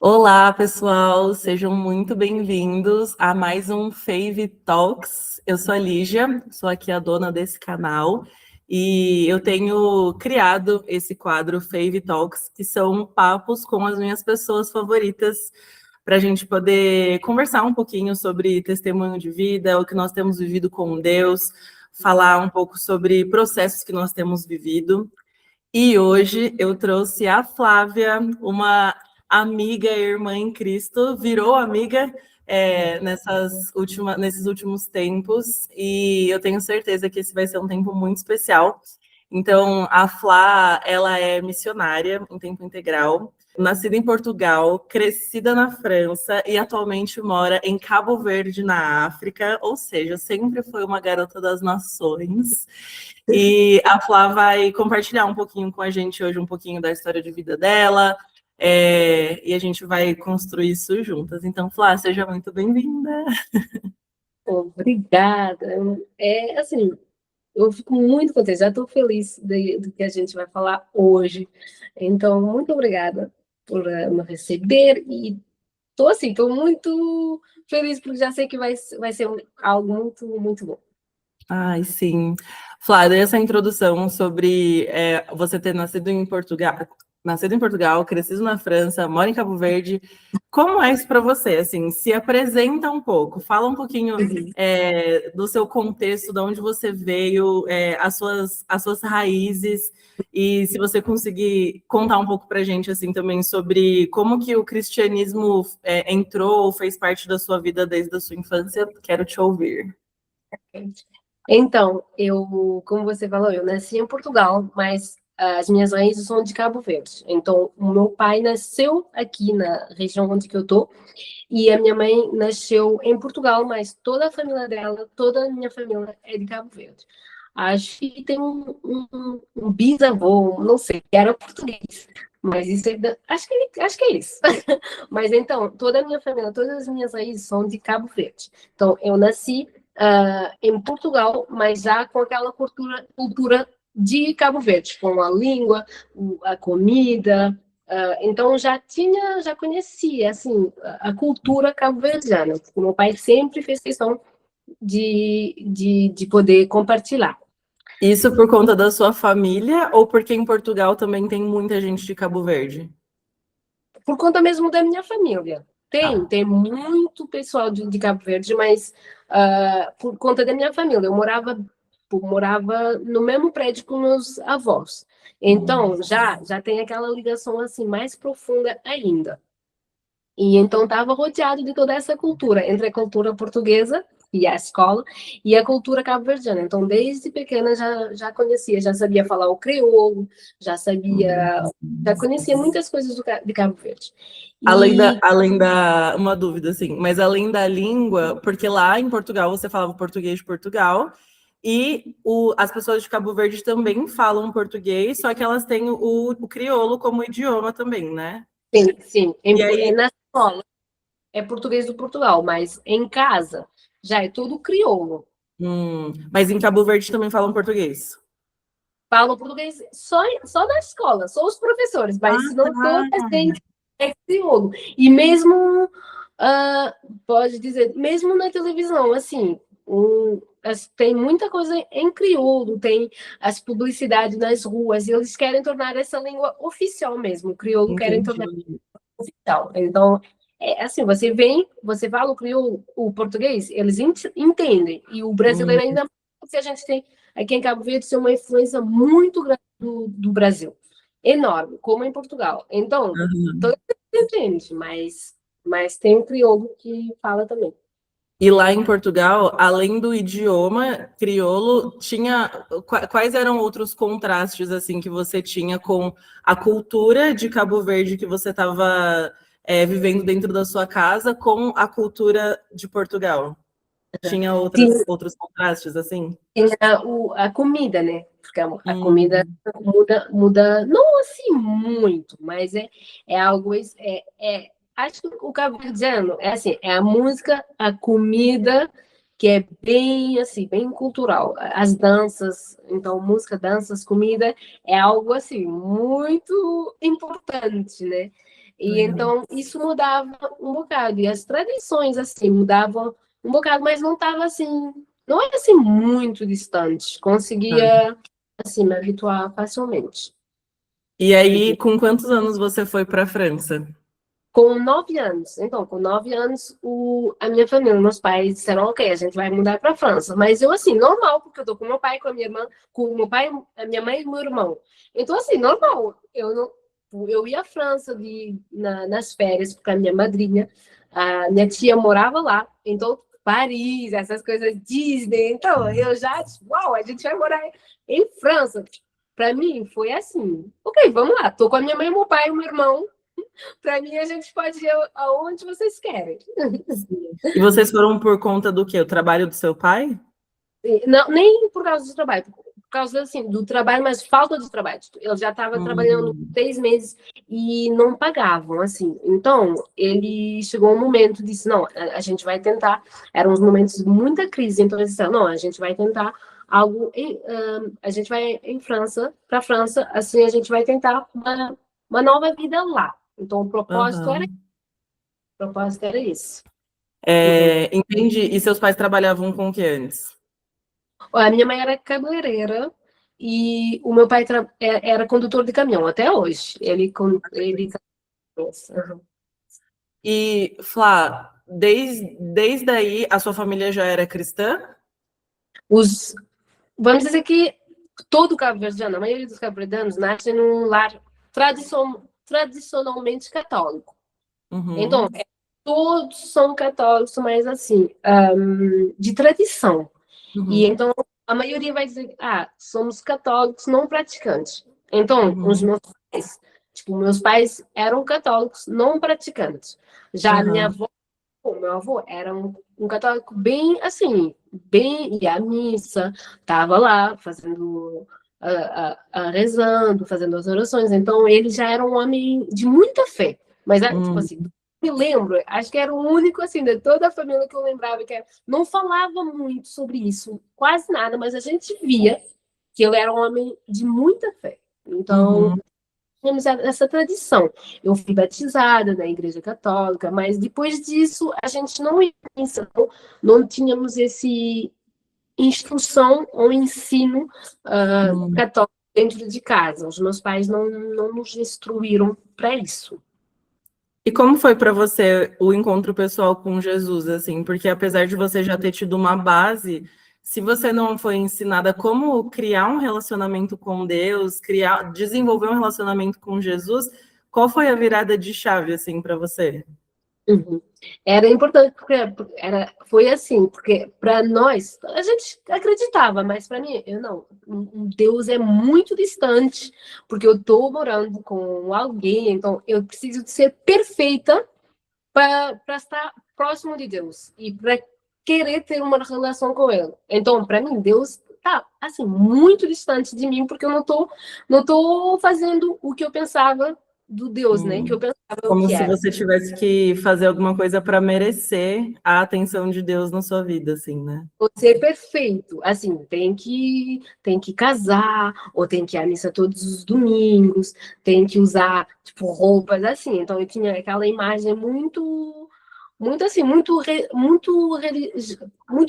Olá, pessoal, sejam muito bem-vindos a mais um Fave Talks. Eu sou a Lígia, sou aqui a dona desse canal e eu tenho criado esse quadro Fave Talks, que são papos com as minhas pessoas favoritas, para a gente poder conversar um pouquinho sobre testemunho de vida, o que nós temos vivido com Deus, falar um pouco sobre processos que nós temos vivido. E hoje eu trouxe a Flávia, uma amiga e irmã em Cristo, virou amiga nesses últimos tempos, e eu tenho certeza que esse vai ser um tempo muito especial. Então, a Flá, ela é missionária em tempo integral, nascida em Portugal, crescida na França e atualmente mora em Cabo Verde, na África, ou seja, sempre foi uma garota das nações. E a Flá vai compartilhar um pouquinho com a gente hoje, um pouquinho da história de vida dela, e a gente vai construir isso juntas. Então, Flá, seja muito bem-vinda. Obrigada. Assim, eu fico muito contente, já estou feliz do que a gente vai falar hoje. Então, muito obrigada por me receber e estou muito feliz porque já sei que vai ser algo muito, muito bom. Ai, sim. Flávia, essa introdução sobre você ter nascido em Portugal, crescido na França, mora em Cabo Verde, como é isso para você? Assim, se apresenta um pouco, fala um pouquinho do seu contexto, de onde você veio, as suas raízes, e se você conseguir contar um pouco para a gente assim também sobre como que o cristianismo entrou ou fez parte da sua vida desde a sua infância, quero te ouvir. Então, como você falou, eu nasci em Portugal, mas as minhas raízes são de Cabo Verde. Então, o meu pai nasceu aqui na região onde eu estou, e a minha mãe nasceu em Portugal, mas toda a família dela, toda a minha família é de Cabo Verde. Acho que tem um bisavô, não sei, que era português, mas isso acho que é isso. Mas então, toda a minha família, todas as minhas raízes são de Cabo Verde. Então, eu nasci em Portugal, mas já com aquela cultura de Cabo Verde, com a língua, a comida. Então já conhecia assim a cultura cabo-verdiana, porque meu pai sempre fez questão de poder compartilhar. Isso por conta da sua família ou porque em Portugal também tem muita gente de Cabo Verde? Por conta mesmo da minha família. Tá. Tem muito pessoal de Cabo Verde, mas por conta da minha família. Eu morava no mesmo prédio com meus avós. Então, já tem aquela ligação assim mais profunda ainda. E então estava rodeado de toda essa cultura, entre a cultura portuguesa e a escola, e a cultura cabo-verdiana. Então, desde pequena já conhecia, já sabia falar o crioulo, já conhecia muitas coisas de Cabo Verde. E Uma dúvida, assim, mas além da língua, porque lá em Portugal você falava português de Portugal, e as pessoas de Cabo Verde também falam português, só que elas têm o crioulo como idioma também, né? sim, E aí, na escola é português do Portugal, mas em casa já é tudo crioulo. mas em Cabo Verde também falam português. Falam português só na escola, só os professores, mas não toda a gente é crioulo. E mesmo, pode dizer, mesmo na televisão, assim, tem muita coisa em crioulo, tem as publicidades nas ruas, e eles querem tornar essa língua oficial mesmo, o crioulo querem tornar Entendi. oficial. Então, assim, você fala o crioulo, o português, eles entendem, e o brasileiro ainda mais, porque a gente tem aqui em Cabo Verde tem uma influência muito grande do Brasil, enorme, como em Portugal. Então, todo mundo entende, mas tem um crioulo que fala também. E lá em Portugal, além do idioma crioulo, quais eram outros contrastes assim que você tinha com a cultura de Cabo Verde que você estava vivendo dentro da sua casa com a cultura de Portugal? Tinha Tinha, outros contrastes assim? tinha a comida, né? Porque a comida Hum, muda, não assim muito, mas é algo. Acho que o cabo-verdiano é assim: é a música, a comida, que é bem assim, bem cultural. As danças, então, música, danças, comida, é algo assim, muito importante, né? E então isso mudava um bocado. E as tradições, assim, mudavam um bocado, mas não estava assim, não era assim muito distante. Conseguia, assim, me habituar facilmente. E aí, com quantos anos você foi para a França? Com 9 anos. Então, com 9 anos, a minha família, meus pais disseram, ok, a gente vai mudar para a França. Mas eu, assim, normal, porque eu tô com meu pai, com a minha irmã, com o meu pai, a minha mãe e meu irmão. Então, assim, normal. Eu não, eu ia à França nas férias, porque a minha madrinha, a minha tia morava lá. Então, Paris, essas coisas Disney. Então, eu já, tipo, uau, a gente vai morar em França. Para mim, foi assim, ok, vamos lá. Tô com a minha mãe, meu pai e meu irmão. Para mim, a gente pode ir aonde vocês querem. E vocês foram por conta do quê? O trabalho do seu pai? Não, nem por causa do trabalho, por causa assim, do trabalho, mas falta de trabalho. Eu já estava trabalhando 6 meses e não pagavam, assim. Então, ele chegou um momento, disse, não, a gente vai tentar. Eram uns momentos de muita crise, então ele disse, não, a gente vai tentar algo, a gente vai em França, para a França, assim a gente vai tentar uma nova vida lá. Então, o propósito era isso. Entendi. E seus pais trabalhavam com o que antes? A minha mãe era cabeleireira e o meu pai era condutor de caminhão até hoje. Ele. Uhum. E, Flá, desde aí a sua família já era cristã? Vamos dizer que todo cabo-verdiano, a maioria dos cabo-verdianos, nasce num lar tradicionalmente católico. Então, Uhum. todos são católicos, mas assim, de tradição. E Uhum. então a maioria vai dizer, somos católicos não praticantes. Então, os Uhum. meus pais eram católicos não praticantes. Já a minha Uhum. avó, o meu avô era um católico bem assim, bem ia à missa, estava lá fazendo rezando, fazendo as orações. Então ele já era um homem de muita fé. Mas tipo Uhum. assim, me lembro, acho que era o único assim de toda a família que eu lembrava que não falava muito sobre isso, quase nada, mas a gente via que ele era um homem de muita fé. Então, Uhum. tínhamos essa tradição. Eu fui batizada na Igreja Católica, mas depois disso a gente não ia à missa, não tínhamos esse instrução ou ensino Uhum. católico dentro de casa. Os meus pais não nos instruíram para isso. E como foi para você o encontro pessoal com Jesus, assim? Porque apesar de você já ter tido uma base, se você não foi ensinada como criar um relacionamento com Deus, desenvolver um relacionamento com Jesus, qual foi a virada de chave, assim, para você? Uhum. Era importante, porque foi assim, porque para nós, a gente acreditava, mas para mim, eu não. Deus é muito distante, porque eu estou morando com alguém, então eu preciso de ser perfeita para estar próximo de Deus e para querer ter uma relação com Ele. Então, para mim, Deus está assim muito distante de mim, porque eu não tô fazendo o que eu pensava do Deus, né? Que eu Hum. pensava o Como que se era. você tivesse que fazer alguma coisa para merecer a atenção de Deus na sua vida, assim, né? Ser perfeito, assim, tem que casar, ou tem que ir à missa todos os domingos, tem que usar, tipo, roupas assim. Então, eu tinha aquela imagem muito assim, muito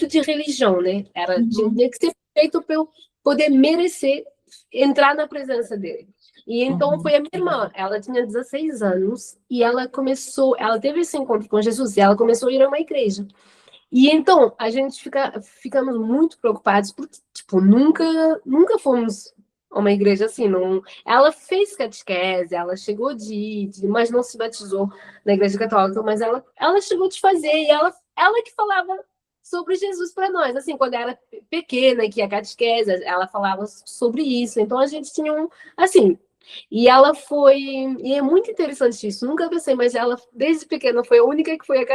de religião, né? Uhum. Tinha que ser feito para eu poder merecer entrar na presença dele. E então Uhum. foi a minha irmã, ela tinha 16 anos e ela teve esse encontro com Jesus e ela começou a ir a uma igreja. E então a gente ficamos muito preocupados porque tipo nunca fomos a uma igreja assim, não. Ela fez catequese, ela chegou mas não se batizou na igreja católica, mas ela chegou de fazer e ela que falava sobre Jesus para nós, assim, quando era pequena, que a catequese, ela falava sobre isso. Então a gente tinha assim, e ela foi, e é muito interessante isso, nunca pensei, mas ela, desde pequena, foi a única que foi a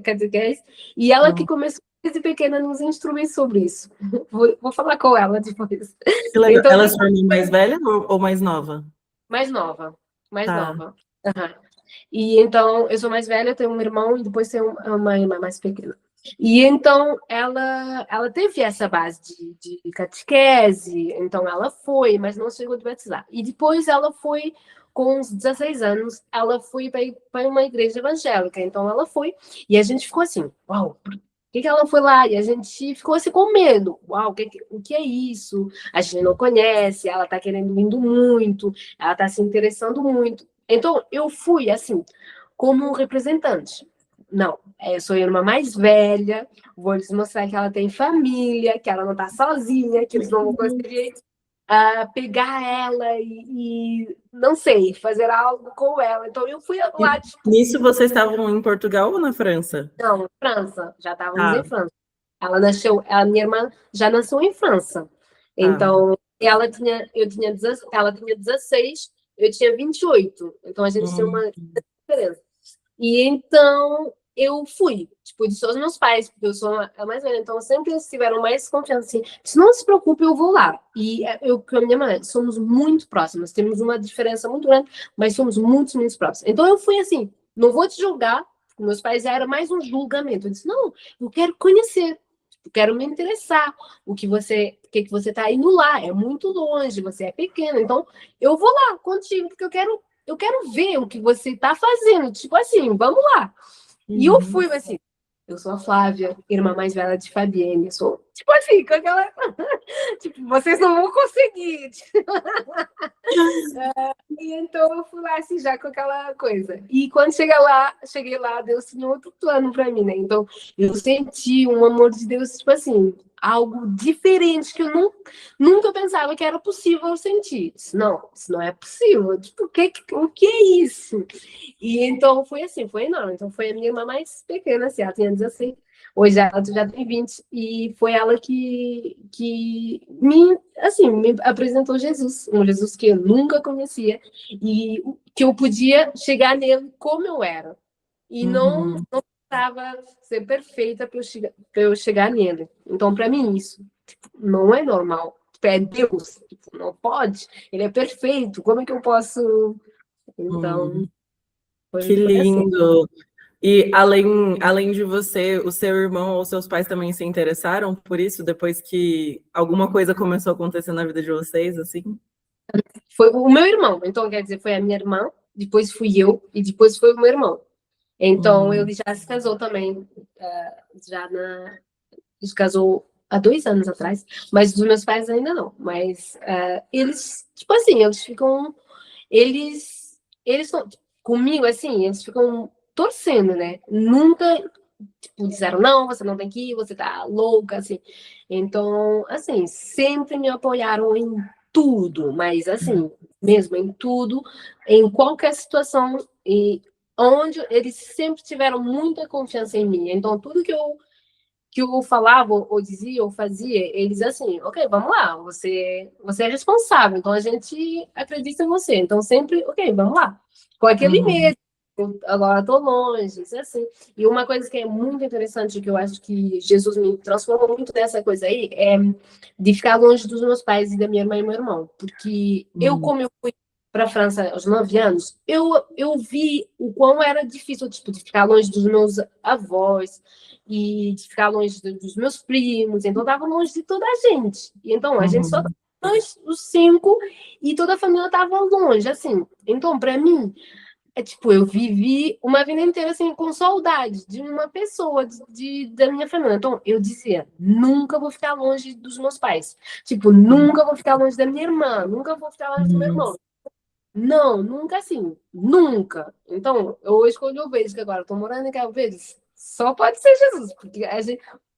catequese, e ela que Uhum. começou desde pequena a nos instruir sobre isso. Vou falar com ela depois. Que legal. Então, Ela é sua irmã mais velha ou mais nova? mais nova, mais Tá. nova. Uhum. E então, eu sou mais velha, eu tenho um irmão e depois tenho uma irmã mais pequena. E então, ela teve essa base de catequese, então ela foi, mas não chegou a batizar. E depois ela foi com uns 16 anos, ela foi para uma igreja evangélica. Então, ela foi e a gente ficou assim, uau, por que ela foi lá? E a gente ficou assim com medo. Uau, o que é isso? A gente não conhece, ela está querendo indo muito, ela está se interessando muito. Então, eu fui assim, como representante. Não, eu sou a irmã mais velha, vou lhes mostrar que ela tem família, que ela não está sozinha, que eles não vão conseguir pegar ela não sei, fazer algo com ela. Então eu fui lá, tipo, Nisso vocês estavam em Portugal ou na França? não, França, já estávamos em Ah, França. Ela nasceu, a minha irmã já nasceu em França. tá. Então, ela tinha 16, eu tinha 28. Então a gente tem Hum, uma diferença. E então eu fui, tipo, disse aos meus pais, porque eu sou a mais velha, então sempre eles tiveram mais confiança, assim, se não se preocupe, eu vou lá. E eu com a minha mãe somos muito próximas, temos uma diferença muito grande, mas somos muito, muito próximas. Então eu fui assim, não vou te julgar, meus pais já era mais um julgamento. Eu disse, não, eu quero conhecer, eu quero me interessar, o que você está indo lá, é muito longe, você é pequena, então eu vou lá contigo, porque eu quero ver o que você está fazendo. Tipo assim, vamos lá. E eu fui assim. Eu sou a Flávia, irmã mais velha de Fabienne. Eu sou, tipo assim, com aquela. Tipo, vocês não vão conseguir. E então eu fui lá assim, já com aquela coisa. E quando cheguei lá, Deus tinha outro plano para mim, né? Então eu senti um amor de Deus, tipo assim, algo diferente que eu nunca pensava que era possível sentir. Não, isso não é possível. Tipo, o que é isso? E então foi assim, foi enorme. Então foi a minha irmã mais pequena, assim, ela tinha 16. Hoje ela já tem 20 e foi ela que me apresentou Jesus, um Jesus que eu nunca conhecia e que eu podia chegar nele como eu era. E não uhum, precisava ser perfeita para eu chegar nele. Então, para mim, isso tipo, não é normal. Tipo, é Deus, tipo, não pode. Ele é perfeito. Como é que eu posso? Então, uhum. Que foi assim. lindo! E além de você, o seu irmão ou seus pais também se interessaram por isso depois que alguma coisa começou a acontecer na vida de vocês, assim? Foi o meu irmão. Então, quer dizer, foi a minha irmã, depois fui eu e depois foi o meu irmão. Então, Hum, ele já se casou também, ele se casou há 2 anos atrás, mas dos meus pais ainda não. Mas eles, tipo assim, eles são, comigo, assim, eles ficam torcendo, né? Nunca, tipo, disseram, não, você não tem que ir, você tá louca, assim. Então, assim, sempre me apoiaram em tudo, mas assim, mesmo em tudo, em qualquer situação, e onde eles sempre tiveram muita confiança em mim. Então, tudo que eu falava, ou dizia, ou fazia, eles assim, ok, vamos lá, você é responsável, então a gente acredita em você. Então, sempre, ok, vamos lá. Com aquele uhum, medo, agora estou longe, isso é assim. E uma coisa que é muito interessante, que eu acho que Jesus me transformou muito nessa coisa aí, é de ficar longe dos meus pais e da minha irmã e meu irmão. Porque uhum, como eu fui para a França aos 9 anos, eu vi o quão era difícil, tipo, de ficar longe dos meus avós, e de ficar longe dos meus primos, então estava longe de toda a gente. E então a gente só uhum, nós os 5 e toda a família estava longe, assim. Então para mim é tipo eu vivi uma vida inteira assim com saudade de uma pessoa da minha família. Então eu dizia nunca vou ficar longe dos meus pais, tipo nunca vou ficar longe da minha irmã, nunca vou ficar longe do meu uhum. irmão. Não, nunca assim, nunca. Então, eu escolho o Verde, que agora estou morando em Cabo Verde. Só pode ser Jesus, porque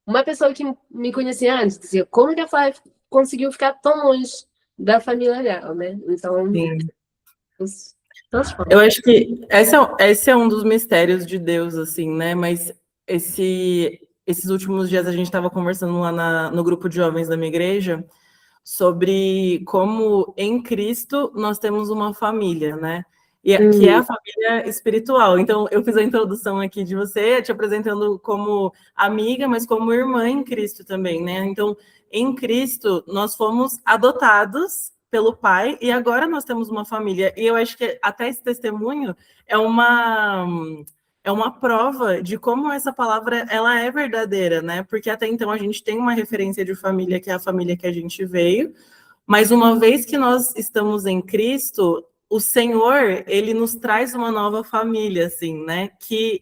uma pessoa que me conhecia antes dizia como que a Flávia conseguiu ficar tão longe da família dela, né? Então, Sim. Eu transforma. acho que esse é um dos mistérios de Deus, assim, né? Mas esses últimos dias a gente estava conversando lá no grupo de jovens da minha igreja sobre como em Cristo nós temos uma família, né? Que é Hum, a família espiritual. Então, eu fiz a introdução aqui de você, te apresentando como amiga, mas como irmã em Cristo também, né? Então, em Cristo, nós fomos adotados pelo Pai e agora nós temos uma família. E eu acho que até esse testemunho é uma é uma prova de como essa palavra ela é verdadeira, né? Porque até então a gente tem uma referência de família que é a família que a gente veio, mas uma vez que nós estamos em Cristo, o Senhor, ele nos traz uma nova família, assim, né? Que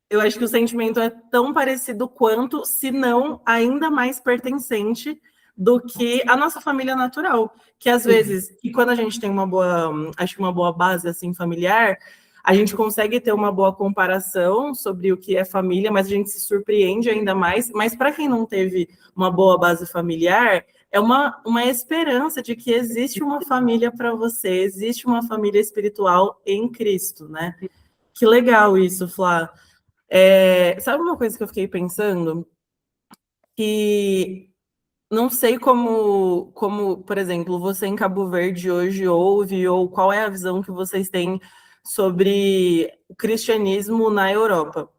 eu acho que o sentimento é tão parecido quanto, se não ainda mais pertencente do que a nossa família natural. Que às vezes, e quando a gente tem uma boa, acho que uma boa base assim familiar, a gente consegue ter uma boa comparação sobre o que é família, mas a gente se surpreende ainda mais. Mas para quem não teve uma boa base familiar, é uma esperança de que existe uma família para você, existe uma família espiritual em Cristo, né? Que legal isso, Flá. Sabe uma coisa que eu fiquei pensando? Que não sei como, por exemplo, você em Cabo Verde hoje ouve, ou qual é a visão que vocês têm sobre o cristianismo na Europa.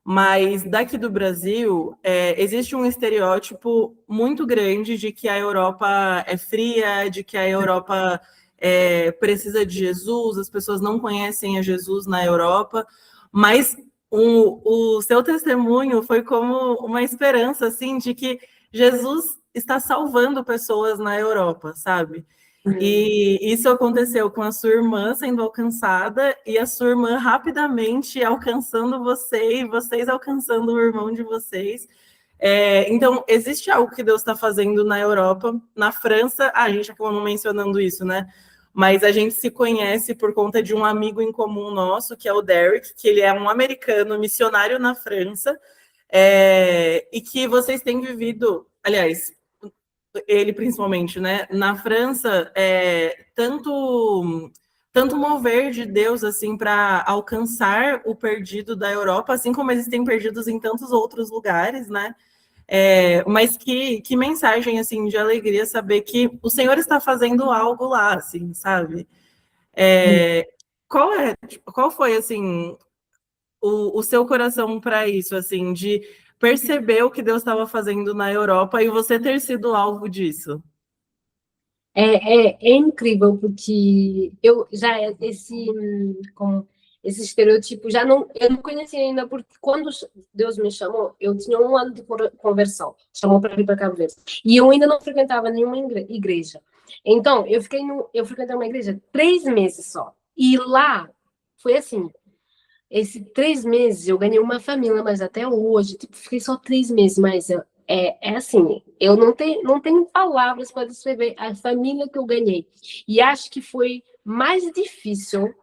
Mas daqui do Brasil, existe um estereótipo muito grande de que a Europa é fria, de que a Europa precisa de Jesus, as pessoas não conhecem a Jesus na Europa, mas o seu testemunho foi como uma esperança, assim, de que Jesus está salvando pessoas na Europa, sabe? E isso aconteceu com a sua irmã sendo alcançada e a sua irmã rapidamente alcançando você e vocês alcançando o irmão de vocês. Então, existe algo que Deus está fazendo na Europa, na França, a gente acabou não mencionando isso, né? Mas a gente se conhece por conta de um amigo em comum nosso, que é o Derek, que ele é um americano missionário na França, e que vocês têm vivido, aliás, ele principalmente, né? Na França, tanto mover de Deus assim para alcançar o perdido da Europa, assim como existem perdidos em tantos outros lugares, né? Mas que mensagem assim de alegria saber que o Senhor está fazendo algo lá, assim, sabe? Qual foi assim o seu coração para isso, assim, de perceber o que Deus estava fazendo na Europa e você ter sido alvo disso? É incrível, porque eu já esse estereotipo eu não conhecia ainda, porque quando Deus me chamou, eu tinha um ano de conversão, chamou para ir para Cabo Verde, e eu ainda não frequentava nenhuma igreja. Então, eu frequentei uma igreja 3 meses só, e lá foi assim, esses 3 meses eu ganhei uma família, mas até hoje, tipo, fiquei só 3 meses, mas é assim, eu não tenho palavras para descrever a família que eu ganhei. E acho que foi mais difícil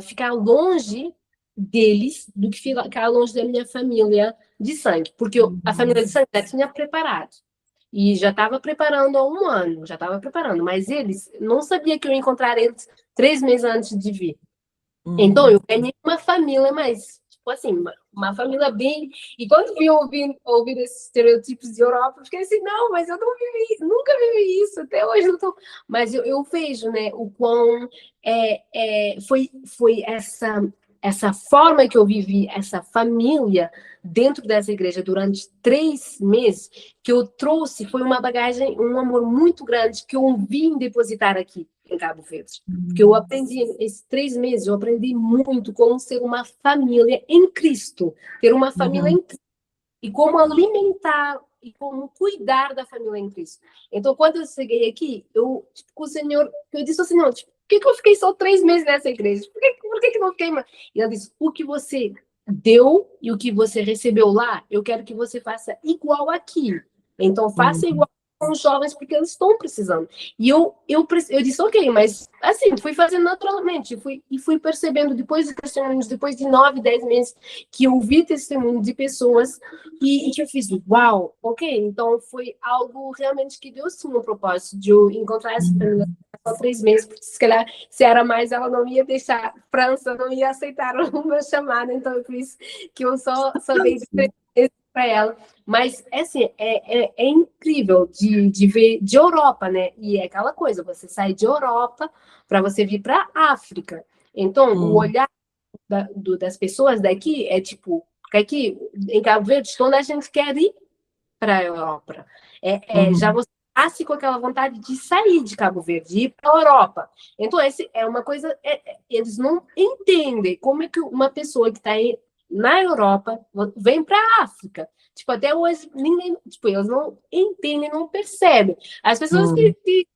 ficar longe deles do que ficar longe da minha família de sangue, porque a família de sangue já tinha preparado. E já estava preparando há um ano, já estava preparando, mas eles não sabia que eu ia encontrar eles 3 meses antes de vir. Então, eu ganhei uma família, mas, tipo assim, uma família bem. E quando eu ouvir esses estereotipos de Europa, eu fiquei assim, não, mas eu não vivi, nunca vivi isso, até hoje não tô. Mas eu vejo, né, o quão foi essa forma que eu vivi, essa família dentro dessa igreja durante 3 meses, que eu trouxe, foi uma bagagem, um amor muito grande que eu vim depositar aqui em Cabo Verde. Porque eu aprendi, esses 3 meses, eu aprendi muito como ser uma família em Cristo, ter uma família em Cristo, e como alimentar e como cuidar da família em Cristo. Então, quando eu cheguei aqui, eu, tipo, com o Senhor, eu disse ao Senhor, tipo, por que eu fiquei só 3 meses nessa igreja? Por que não fiquei mais? E ela disse, o que você deu e o que você recebeu lá, eu quero que você faça igual aqui. Então, faça igual com os jovens, porque eles estão precisando. E eu disse, ok, mas assim, fui fazendo naturalmente, fui percebendo, depois de testemunhos, depois de 9, 10 meses, que eu vi testemunho de pessoas e que eu fiz, uau, ok, então foi algo realmente que Deus tinha um propósito de eu encontrar essa família só 3 meses, porque se calhar, se era mais, ela não ia deixar, França não ia aceitar o meu chamado, então por isso que eu só dei 3 meses para ela. Mas, assim, é incrível de ver de Europa, né? E é aquela coisa, você sai de Europa para você vir para a África. Então, o olhar das pessoas daqui é tipo, porque aqui em Cabo Verde, toda a gente quer ir para a Europa. Já você nasce com aquela vontade de sair de Cabo Verde, ir para a Europa. Então, esse é uma coisa, eles não entendem como é que uma pessoa que está na Europa vem para a África. Tipo, até hoje, ninguém, tipo, eles não entendem, não percebem. As pessoas que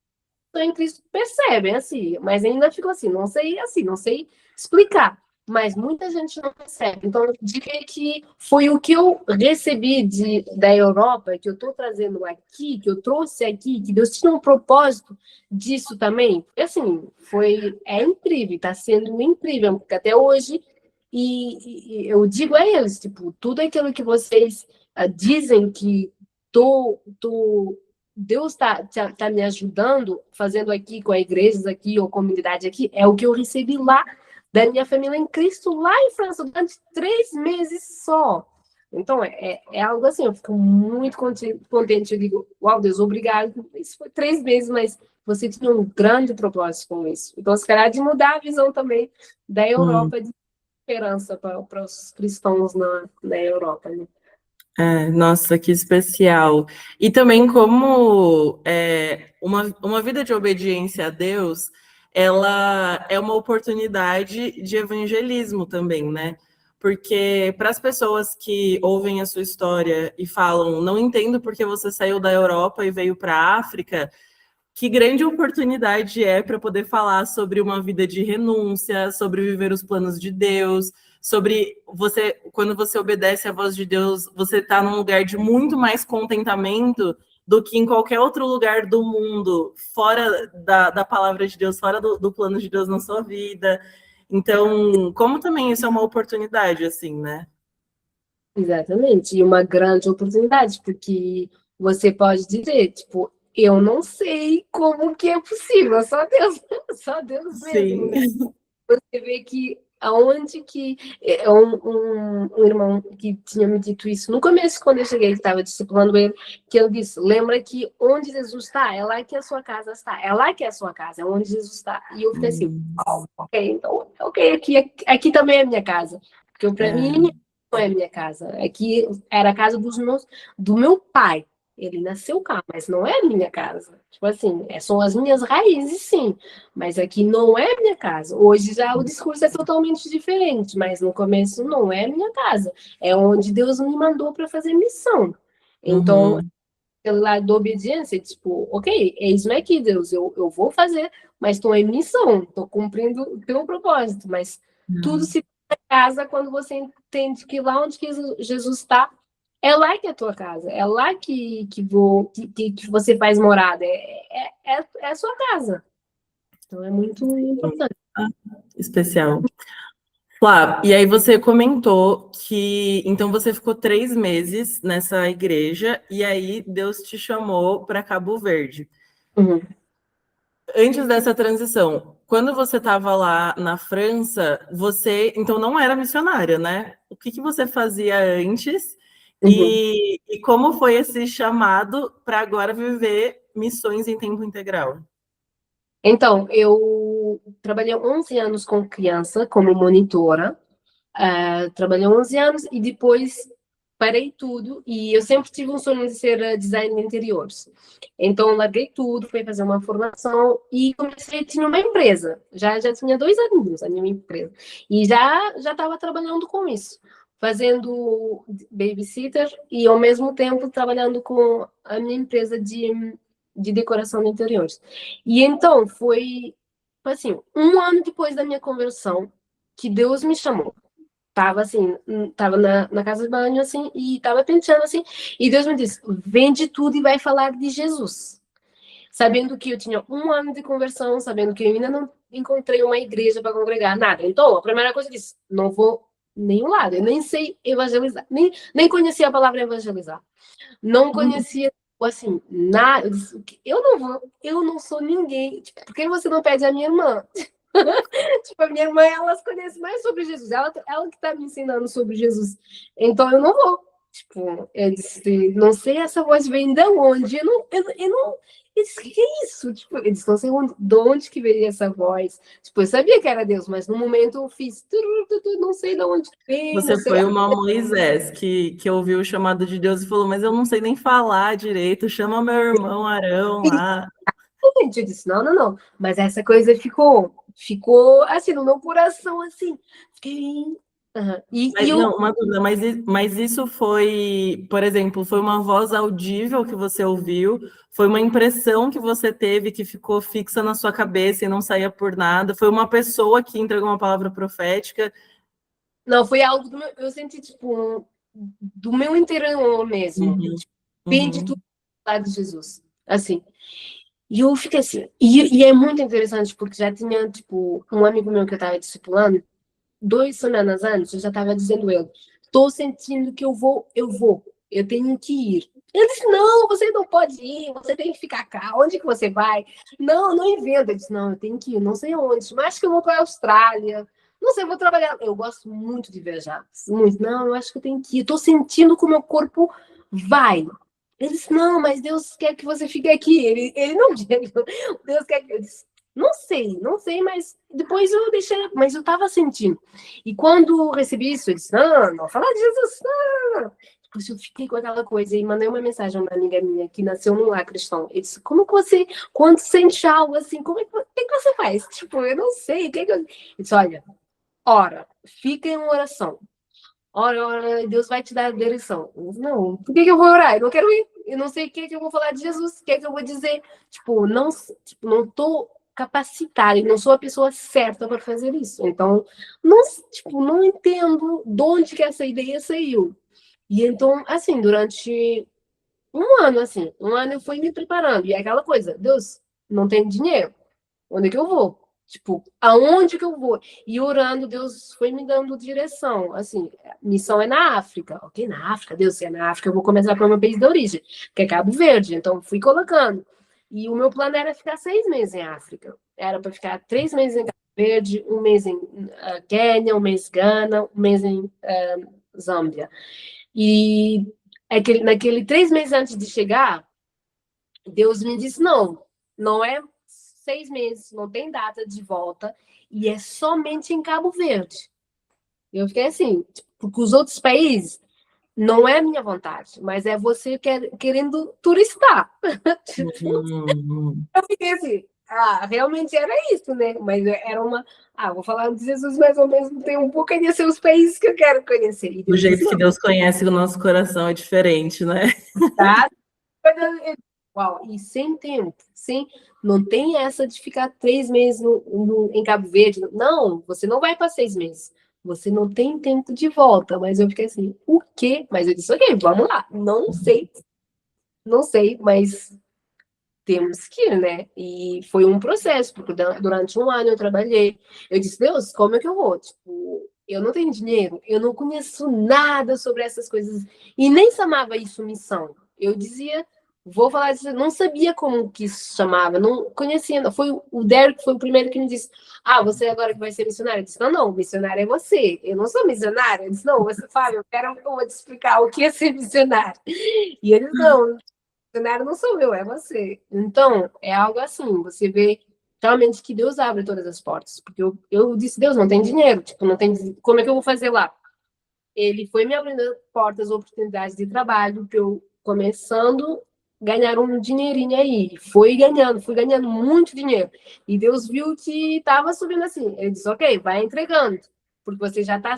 estão em Cristo percebem, assim, mas ainda ficam assim, não sei explicar. Mas muita gente não percebe. Então, diria que foi o que eu recebi da Europa, que eu estou trazendo aqui, que eu trouxe aqui, que Deus tinha um propósito disso também. Assim, é incrível, está sendo incrível, porque até hoje, e eu digo a eles, tipo, tudo aquilo que vocês dizem que Deus tá me ajudando, fazendo aqui com a igreja aqui, ou comunidade aqui, é o que eu recebi lá da minha família em Cristo, lá em França, durante 3 meses só. Então, é algo assim, eu fico muito contente. Eu digo, uau, Deus, obrigado. Isso foi 3 meses, mas você tinha um grande propósito com isso. Então, se calhar de mudar a visão também da Europa, de esperança para os cristãos na Europa, né? Nossa, que especial. E também como uma vida de obediência a Deus, ela é uma oportunidade de evangelismo também, né? Porque para as pessoas que ouvem a sua história e falam, não entendo porque você saiu da Europa e veio para a África, que grande oportunidade é para poder falar sobre uma vida de renúncia, sobre viver os planos de Deus, sobre você, quando você obedece à voz de Deus, você está num lugar de muito mais contentamento do que em qualquer outro lugar do mundo, fora da palavra de Deus, fora do plano de Deus na sua vida. Então, como também isso é uma oportunidade, assim, né? Exatamente, e uma grande oportunidade, porque você pode dizer, tipo, eu não sei como que é possível, só Deus, só Deus mesmo, né? Sim. Você vê que aonde que um irmão que tinha me dito isso no começo, quando eu cheguei, que estava discipulando ele, que ele disse, lembra que onde Jesus está, é lá que a sua casa está, é lá que é a sua casa, é onde Jesus está. E eu fiquei assim, ok, então, ok, aqui também é minha casa, porque para mim não é minha casa, aqui era a casa do meu pai. Ele nasceu cá, mas não é minha casa. Tipo assim, são as minhas raízes, sim. Mas aqui não é minha casa. Hoje já o discurso é totalmente diferente, mas no começo não é minha casa. É onde Deus me mandou para fazer missão. Então, Uhum. pelo lado da obediência, tipo, ok, eis-me aqui, Deus, eu vou fazer, mas estou em missão, estou cumprindo o teu propósito. Mas tudo se casa quando você entende que lá onde que Jesus está, é lá que é a tua casa, é lá que você faz morada, é a sua casa. Então é muito importante. Especial. Flá, e aí você comentou que então você ficou 3 meses nessa igreja e aí Deus te chamou para Cabo Verde. Uhum. Antes dessa transição, quando você estava lá na França, você então não era missionária, né? O que você fazia antes Uhum. e como foi esse chamado para agora viver missões em tempo integral? Então, eu trabalhei 11 anos com criança como monitora. Trabalhei 11 anos e depois parei tudo. E eu sempre tive um sonho de ser designer de interiores. Então, larguei tudo, fui fazer uma formação e comecei, tinha uma empresa. Já tinha 2 anos a minha empresa. E já estava trabalhando com isso. Fazendo babysitter e, ao mesmo tempo, trabalhando com a minha empresa de decoração de interiores. E então, foi assim, 1 ano depois da minha conversão, que Deus me chamou. Tava assim, tava na casa de banho, assim, e tava pensando assim, e Deus me disse, vende tudo e vai falar de Jesus. Sabendo que eu tinha 1 ano de conversão, sabendo que eu ainda não encontrei uma igreja para congregar, nada. Então, a primeira coisa eu disse, não vou nenhum lado, eu nem sei evangelizar, nem conhecia a palavra evangelizar. Não conhecia, assim, nada. Eu não sou ninguém. Tipo, por que você não pede a minha irmã? Tipo, a minha irmã, elas conhecem mais sobre Jesus. Ela que está me ensinando sobre Jesus. Então, eu não vou. Tipo, eu disse, não sei essa voz vem de onde. Eu não. Eu disse, que é isso? Tipo, eu disse, não sei de onde que veio essa voz. Tipo, eu sabia que era Deus, mas no momento eu fiz, não sei de onde veio, não Você sei. foi uma Moisés que ouviu o chamado de Deus e falou: Mas eu não sei nem falar direito, chama meu irmão Arão lá. Eu disse, não, não, não. Mas essa coisa ficou assim, no meu coração, assim. Fiquei Aham. Mas, não, uma dúvida, mas isso foi, por exemplo, foi uma voz audível que você ouviu? Foi uma impressão que você teve que ficou fixa na sua cabeça e não saía por nada? Foi uma pessoa que entregou uma palavra profética? Não, foi algo do meu, eu senti, tipo, do meu interior mesmo. Uhum, Tipo, vem de tudo uhum, lá de Jesus. Assim. E eu fiquei assim. E é muito interessante, porque já tinha, tipo, um amigo meu que eu tava discipulando, 2 semanas antes, eu já tava dizendo ele, tô sentindo que eu tenho que ir. Ele disse, não, você não pode ir, você tem que ficar cá, onde que você vai? Não, não inventa. Eu disse, não, eu tenho que ir, não sei onde, mas acho que eu vou para a Austrália, não sei, eu vou trabalhar. Eu gosto muito de viajar, muito. Não, eu acho que eu tenho que ir, tô sentindo que o meu corpo vai. Ele disse, não, mas Deus quer que você fique aqui. Ele não Deus quer que eu disse, não sei, mas depois eu deixei, mas eu estava sentindo. E quando eu recebi isso, eu disse, não, fala de Jesus, não. Depois eu fiquei com aquela coisa e mandei uma mensagem a uma amiga minha que nasceu num lar cristão. Eu disse, como que você, quando sente algo assim, como é que você faz? Tipo, eu não sei, o que eu... Eu disse, olha, ora, fica em oração. Ora, Deus vai te dar a direção. Não, por que eu vou orar? Eu não quero ir. Eu não sei o que eu vou falar de Jesus, o que eu vou dizer. Não tô capacitada, não sou a pessoa certa para fazer isso. Então, não entendo de onde que essa ideia saiu. E então, assim, durante um ano eu fui me preparando. E é aquela coisa, Deus, não tenho dinheiro. Onde é que eu vou? Tipo, aonde que eu vou? E orando, Deus foi me dando direção. Assim, missão é na África. Ok, na África, Deus, se é na África, eu vou começar para o meu país de origem, que é Cabo Verde. Então, fui colocando. E o meu plano era ficar 6 meses em África. Era para ficar 3 meses em Cabo Verde, um mês em Quênia, um mês em Gana, um mês em Zâmbia. E naquele 3 meses antes de chegar, Deus me disse: não, não é 6 meses, não tem data de volta, e é somente em Cabo Verde. Eu fiquei assim, porque os outros países não é minha vontade, mas é você querendo turistar. uhum. Eu fiquei assim, realmente era isso, né? Mas era vou falar de Jesus, mas ao mesmo tempo vou conhecer os países que eu quero conhecer. E O Deus disse, jeito que não, Deus conhece o nosso coração é diferente, né? tá? Uau, e sem tempo, não tem essa de ficar 3 meses em Cabo Verde. Não, você não vai para 6 meses. Você não tem tempo de volta. Mas eu fiquei assim, o quê? Mas eu disse, ok, vamos lá. Não sei, mas temos que ir, né? E foi um processo, porque durante um ano eu trabalhei. Eu disse, Deus, como é que eu vou? Tipo, eu não tenho dinheiro, eu não conheço nada sobre essas coisas. E nem chamava isso missão. Eu dizia, vou falar disso, não sabia como que isso chamava, não conhecia. Não. Foi o Derek foi o primeiro que me disse, você agora que vai ser missionário? Eu disse, não, missionário é você. Eu não sou missionário. Eu disse, não, você, Fábio, eu vou te explicar o que é ser missionário. E eles, não, cenário não sou eu, é você. Então, é algo assim, você vê realmente que Deus abre todas as portas. Porque eu disse, Deus, não tem dinheiro, tipo, não tem. Como é que eu vou fazer lá? Ele foi me abrindo portas, oportunidades de trabalho, para eu começando a ganhar um dinheirinho aí. Fui ganhando muito dinheiro. E Deus viu que estava subindo assim. Ele disse, ok, vai entregando. Porque você já está,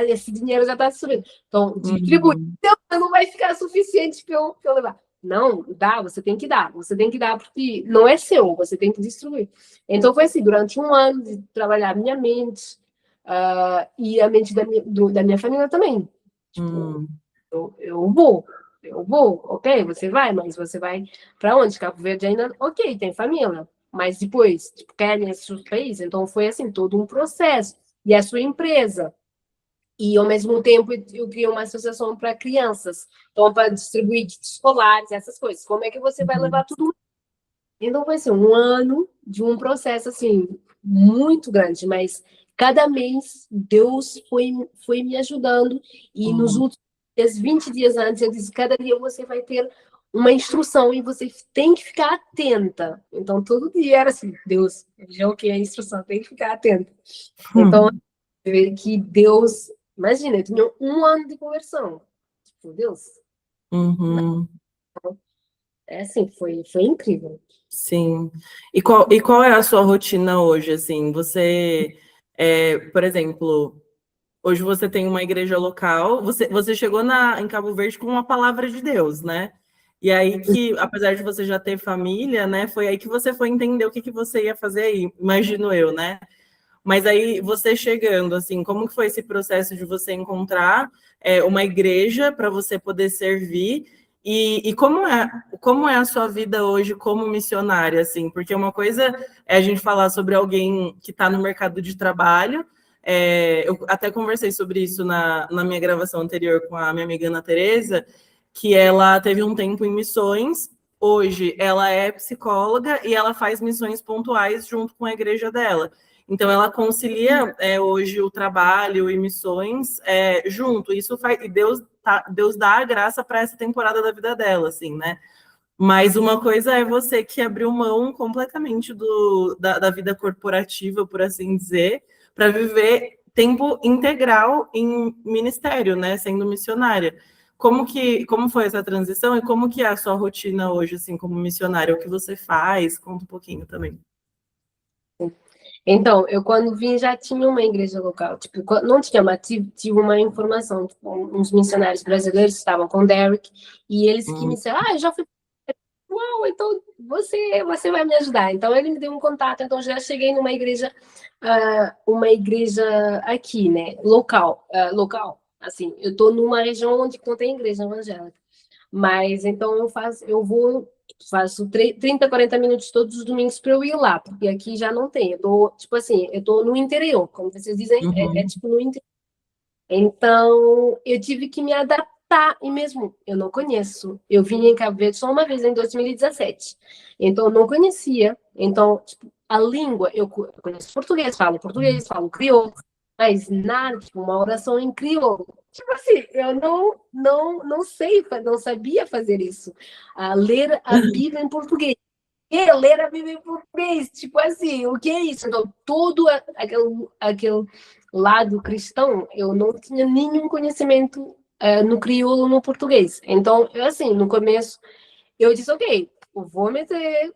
esse dinheiro já está subindo. Então, distribui. Uhum. Então, não vai ficar suficiente para eu levar. Não, você tem que dar, porque não é seu, você tem que distribuir. Então foi assim, durante um ano de trabalhar minha mente, e a mente da minha família também. Tipo, Uhum. eu vou, ok, você vai, mas você vai para onde? Cabo Verde ainda, ok, tem família, mas depois, tipo, querem esse seu país, então foi assim, todo um processo. E a sua empresa, e, ao mesmo tempo, eu criei uma associação para crianças. Então, para distribuir kits escolares, essas coisas. Como é que você vai levar Uhum. tudo? Então, vai ser um ano de um processo, assim, muito grande. Mas, cada mês, Deus foi me ajudando. E, nos Uhum. últimos 20 dias antes, eu disse, cada dia você vai ter uma instrução e você tem que ficar atenta. Então, todo dia era assim, Deus, já o que é a instrução? Tem que ficar atenta. Então, ver que Deus, imagina, eu tinha um ano de conversão. Tipo, Deus, Uhum. é assim, foi incrível. Sim. E qual é a sua rotina hoje, assim? Você, por exemplo, hoje você tem uma igreja local, você chegou em Cabo Verde com uma palavra de Deus, né? E aí que, apesar de você já ter família, né, foi aí que você foi entender o que, que você ia fazer aí, imagino eu, né? Mas aí você chegando, assim, como que foi esse processo de você encontrar uma igreja para você poder servir? E como é a sua vida hoje como missionária, assim? Porque uma coisa é a gente falar sobre alguém que está no mercado de trabalho. Eu até conversei sobre isso na minha gravação anterior com a minha amiga Ana Teresa, que ela teve um tempo em missões. Hoje ela é psicóloga e ela faz missões pontuais junto com a igreja dela. Então, ela concilia hoje o trabalho e missões junto. Isso faz, e Deus dá a graça para essa temporada da vida dela, assim, né? Mas uma coisa é você que abriu mão completamente da vida corporativa, por assim dizer, para viver tempo integral em ministério, né? Sendo missionária. Como foi essa transição e como que é a sua rotina hoje, assim, como missionária? O que você faz? Conta um pouquinho também. Então, eu quando vim já tinha uma igreja local, tipo, não tinha, mas tive uma informação, tipo, uns missionários brasileiros estavam com o Derek, e eles que me disseram, eu já fui, uau, então você vai me ajudar. Então, ele me deu um contato, então já cheguei numa igreja, uma igreja aqui, né, local, assim, eu tô numa região onde não tem igreja evangélica, mas então faço 30, 40 minutos todos os domingos para eu ir lá, porque aqui já não tem. Eu tô, tipo assim, eu tô no interior, como vocês dizem, é tipo no interior. Então, eu tive que me adaptar, e mesmo eu não conheço. Eu vim em Cabo Verde só uma vez em 2017. Então, eu não conhecia. Então, tipo, a língua, eu conheço português, falo crioulo, mas nada, tipo, uma oração em crioulo. Tipo assim, eu não sei, não sabia fazer isso. Ler a Bíblia em português. Ler a Bíblia em português, tipo assim, o que é isso? Então, todo aquele lado cristão, eu não tinha nenhum conhecimento no crioulo, no português. Então, eu, assim, no começo, eu disse, ok, eu vou meter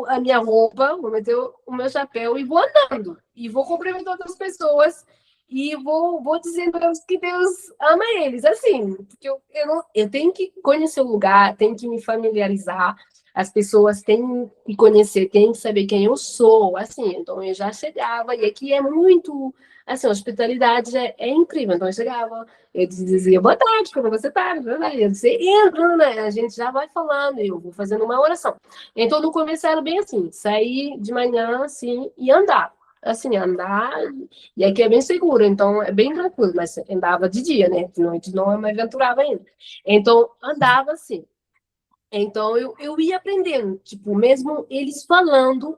a minha roupa, vou meter o meu chapéu e vou andando. E vou cumprimentar outras pessoas e vou dizendo para eles que Deus ama eles. Assim, porque eu tenho que conhecer o lugar, tenho que me familiarizar. As pessoas têm que conhecer, têm que saber quem eu sou, assim. Então, eu já chegava, e aqui é muito, assim, a hospitalidade é incrível. Então, eu chegava, eu dizia, boa tarde, como você está? Eu dizia, entra, né? A gente já vai falando, eu vou fazendo uma oração. Então, no começo era bem assim, sair de manhã, assim, e andar. Assim, andar, e aqui é bem seguro, então é bem tranquilo, mas andava de dia, né? De noite não me aventurava ainda. Então, andava assim. Então, eu ia aprendendo, tipo, mesmo eles falando,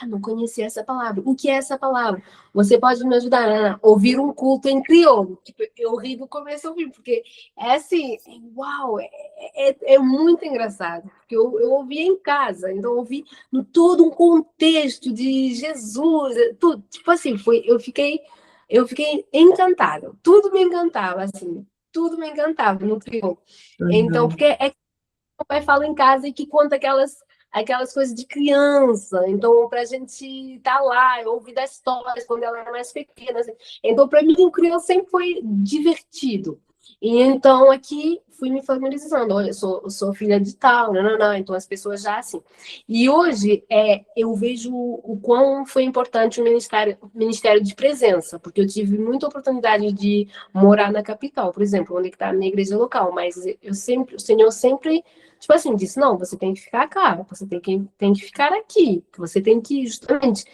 não conhecia essa palavra. O que é essa palavra? Você pode me ajudar a ouvir um culto em crioulo? Tipo, eu ri do começo ao fim, porque é assim, uau, é muito engraçado, porque eu ouvi em casa, então eu ouvi no todo um contexto de Jesus, tudo, tipo assim, eu fiquei encantada, tudo me encantava, assim, tudo me encantava no crioulo. Então, porque o pai fala em casa e que conta aquelas coisas de criança. Então, para a gente estar lá, eu ouvi das histórias quando ela era mais pequena. Assim. Então, para mim, o crioulo sempre foi divertido. E então, aqui, fui me familiarizando. Olha, eu sou filha de tal, não. Então, as pessoas já assim. E hoje, eu vejo o quão foi importante o ministério de presença, porque eu tive muita oportunidade de morar na capital, por exemplo, onde está a minha igreja local, mas o Senhor sempre tipo assim, disse, não, você tem que ficar cá, você tem que ficar aqui, você tem que, justamente,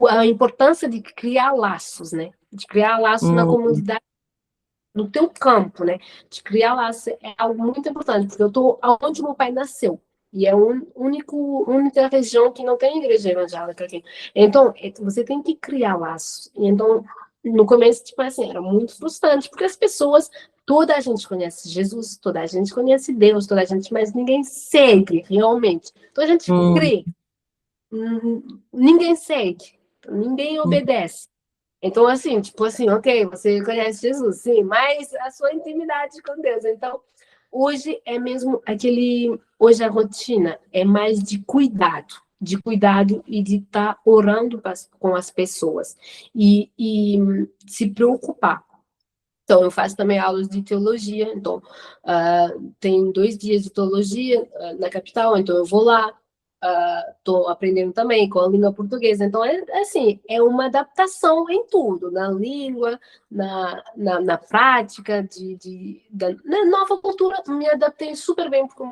a importância de criar laços, né? De criar laços na comunidade, no teu campo, né? De criar laços é algo muito importante, porque eu estou onde meu pai nasceu. E é a única região que não tem igreja evangélica aqui. Então, você tem que criar laços. E então, no começo, tipo assim, era muito frustrante, porque as pessoas, toda a gente conhece Jesus, toda a gente conhece Deus, toda a gente, mas ninguém segue realmente. Então, a gente crê, ninguém segue, ninguém obedece. Então, assim, tipo assim, ok, você conhece Jesus, sim, mas a sua intimidade com Deus. Então, hoje é mesmo hoje a rotina é mais de cuidado. de cuidado e de estar orando com as pessoas e se preocupar. Então, eu faço também aulas de teologia, então, tem 2 dias de teologia na capital, então eu vou lá, estou aprendendo também com a língua portuguesa. Então, assim, é uma adaptação em tudo, na língua, na prática, na nova cultura, me adaptei super bem, porque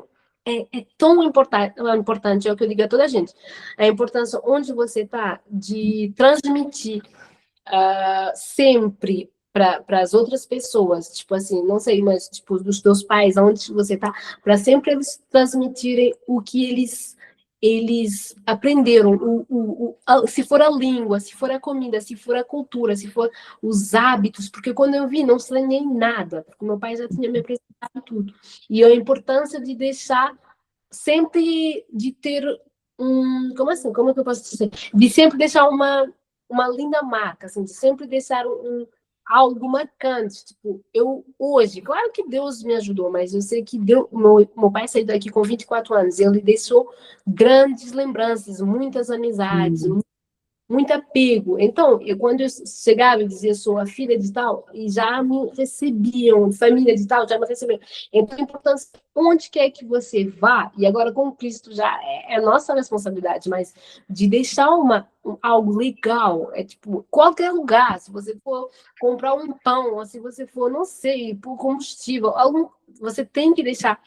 é tão importante, é o que eu digo a toda a gente, a importância onde você está de transmitir sempre para as outras pessoas, tipo assim, não sei, mas tipo dos teus pais, onde você está, para sempre eles transmitirem o que eles aprenderam, se for a língua, se for a comida, se for a cultura, se for os hábitos, porque quando eu vi, não estranhei nada, porque meu pai já tinha me apresentado tudo. E a importância de deixar sempre, de ter como assim, como é que eu posso dizer? De sempre deixar uma linda marca, assim, de sempre deixar algo marcante. Tipo, eu hoje, claro que Deus me ajudou, mas eu sei que meu pai saiu daqui com 24 anos, ele deixou grandes lembranças, muitas amizades, muito apego. Então, quando eu chegava e dizia sou a filha de tal, e já me recebiam, família de tal, já me recebiam. Então, a importância, onde quer que você vá, e agora com Cristo já é nossa responsabilidade, mas de deixar algo legal, é tipo, qualquer lugar, se você for comprar um pão, ou se você for, não sei, por combustível, você tem que deixar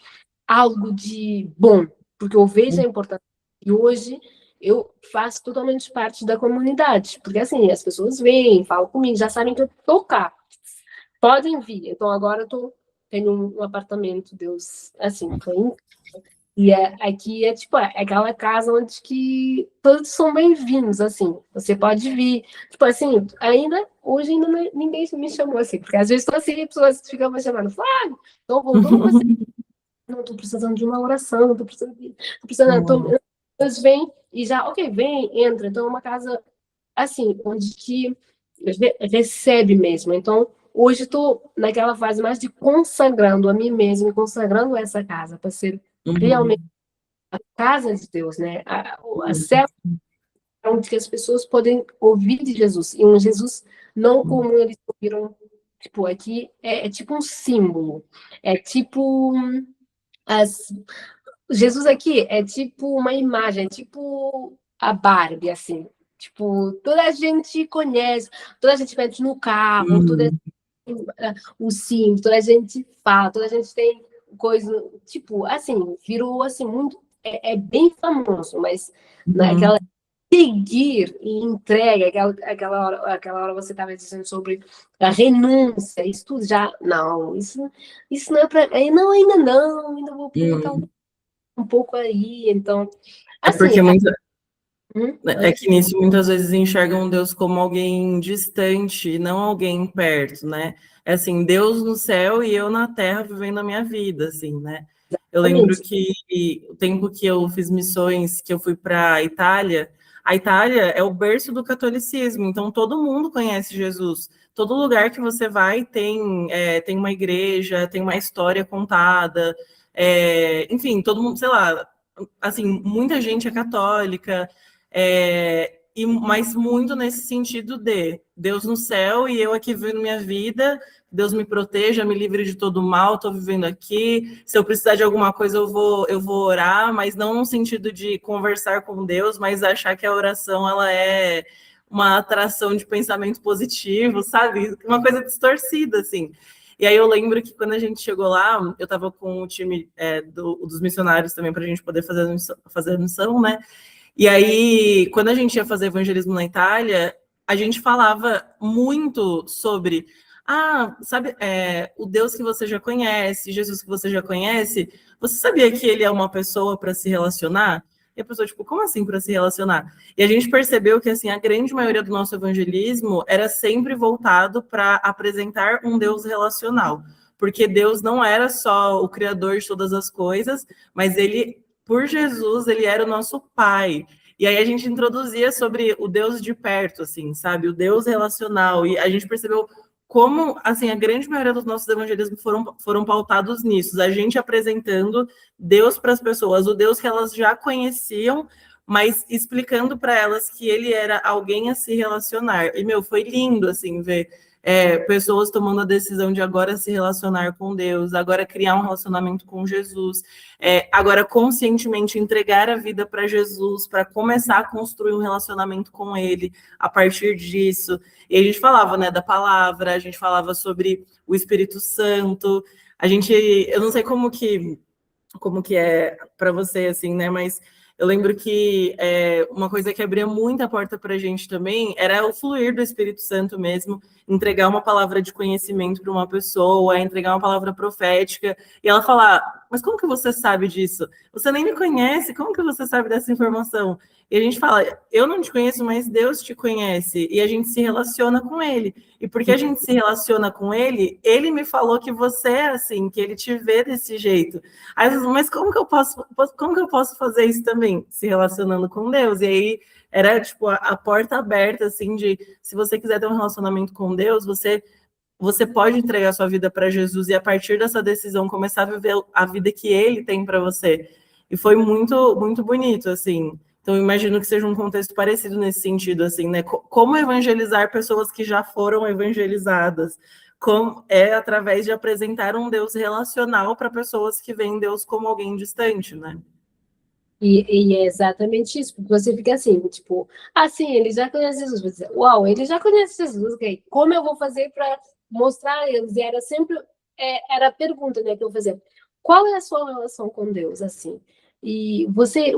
algo de bom, porque eu vejo a importância. E hoje eu faço totalmente parte da comunidade, porque assim, as pessoas vêm, falam comigo, já sabem que eu tô cá, podem vir. Então agora tenho um apartamento, Deus, assim, foi incrível. E aqui é tipo, é aquela casa onde que todos são bem-vindos, assim, você pode vir. Tipo assim, hoje ainda ninguém me chamou assim, porque às vezes estou assim, pessoas ficam me chamando, Flávio, então voltou você. Não, estou precisando de uma oração, estou precisando de. Tô precisando, eles vêm e já, ok, vem, entra. Então, é uma casa, assim, onde que recebe mesmo. Então, hoje estou naquela fase mais de consagrando a mim mesmo, consagrando essa casa, para ser realmente a casa de Deus, né? A célula onde que as pessoas podem ouvir de Jesus. E um Jesus não como eles ouviram, tipo, aqui é tipo um símbolo. É tipo. As, Jesus aqui é tipo uma imagem, é tipo a Barbie, assim. Tipo, toda a gente conhece, toda a gente mete no carro, o sim, toda a gente fala, toda a gente tem coisa, tipo, assim, virou assim, muito, é bem famoso, mas naquela seguir e entrega, aquela hora você estava dizendo sobre a renúncia, isso tudo já, não, isso não é para, não, ainda vou botar um pouco aí, então, É assim, porque é que nisso muitas vezes enxergam Deus como alguém distante, não alguém perto, né? É assim, Deus no céu e eu na terra vivendo a minha vida, assim, né? Eu lembro exatamente. que o tempo que eu fiz missões, que eu fui para a Itália é o berço do catolicismo, então todo mundo conhece Jesus. Todo lugar que você vai tem uma igreja, tem uma história contada, enfim, todo mundo, sei lá, assim, muita gente é católica, mas muito nesse sentido de Deus no céu e eu aqui vivendo minha vida, Deus me proteja, me livre de todo mal, estou vivendo aqui, se eu precisar de alguma coisa eu vou orar, mas não no sentido de conversar com Deus, mas achar que a oração ela é uma atração de pensamento positivo, sabe? Uma coisa distorcida, assim. E aí eu lembro que quando a gente chegou lá, eu estava com o time dos missionários também para a gente poder fazer a missão, né? E aí, quando a gente ia fazer evangelismo na Itália, a gente falava muito sobre, sabe, o Deus que você já conhece, Jesus que você já conhece, você sabia que ele é uma pessoa para se relacionar? E a pessoa, tipo, como assim para se relacionar? E a gente percebeu que, assim, a grande maioria do nosso evangelismo era sempre voltado para apresentar um Deus relacional. Porque Deus não era só o criador de todas as coisas, mas ele, por Jesus, ele era o nosso pai. E aí a gente introduzia sobre o Deus de perto, assim, sabe? O Deus relacional. E a gente percebeu como, assim, a grande maioria dos nossos evangelismos foram pautados nisso. A gente apresentando Deus para as pessoas, o Deus que elas já conheciam, mas explicando para elas que ele era alguém a se relacionar. E, foi lindo, assim, ver pessoas tomando a decisão de agora se relacionar com Deus, agora criar um relacionamento com Jesus, agora conscientemente entregar a vida para Jesus, para começar a construir um relacionamento com Ele a partir disso. E a gente falava, né, da palavra, a gente falava sobre o Espírito Santo. Eu não sei como que é para você, assim, né, mas eu lembro que uma coisa que abria muita porta para a gente também era o fluir do Espírito Santo mesmo, entregar uma palavra de conhecimento para uma pessoa, entregar uma palavra profética, e ela falar, mas como que você sabe disso? Você nem me conhece, como que você sabe dessa informação? E a gente fala, eu não te conheço, mas Deus te conhece, e a gente se relaciona com Ele. E porque a gente se relaciona com Ele, Ele me falou que você é assim, que Ele te vê desse jeito. Aí, mas como que eu posso fazer isso também? Se relacionando com Deus. E aí era tipo a porta aberta, assim, de se você quiser ter um relacionamento com Deus, você pode entregar sua vida para Jesus e a partir dessa decisão começar a viver a vida que Ele tem para você. E foi muito, muito bonito, assim. Então, imagino que seja um contexto parecido nesse sentido, assim, né? Como evangelizar pessoas que já foram evangelizadas? Através de apresentar um Deus relacional para pessoas que veem Deus como alguém distante, né? E é exatamente isso, porque você fica assim, tipo, assim, ele já conhece Jesus. Você diz, uau, ele já conhece Jesus, ok? Como eu vou fazer para mostrar a eles? E era sempre, era a pergunta, né, que eu fazia. Qual é a sua relação com Deus, assim? E você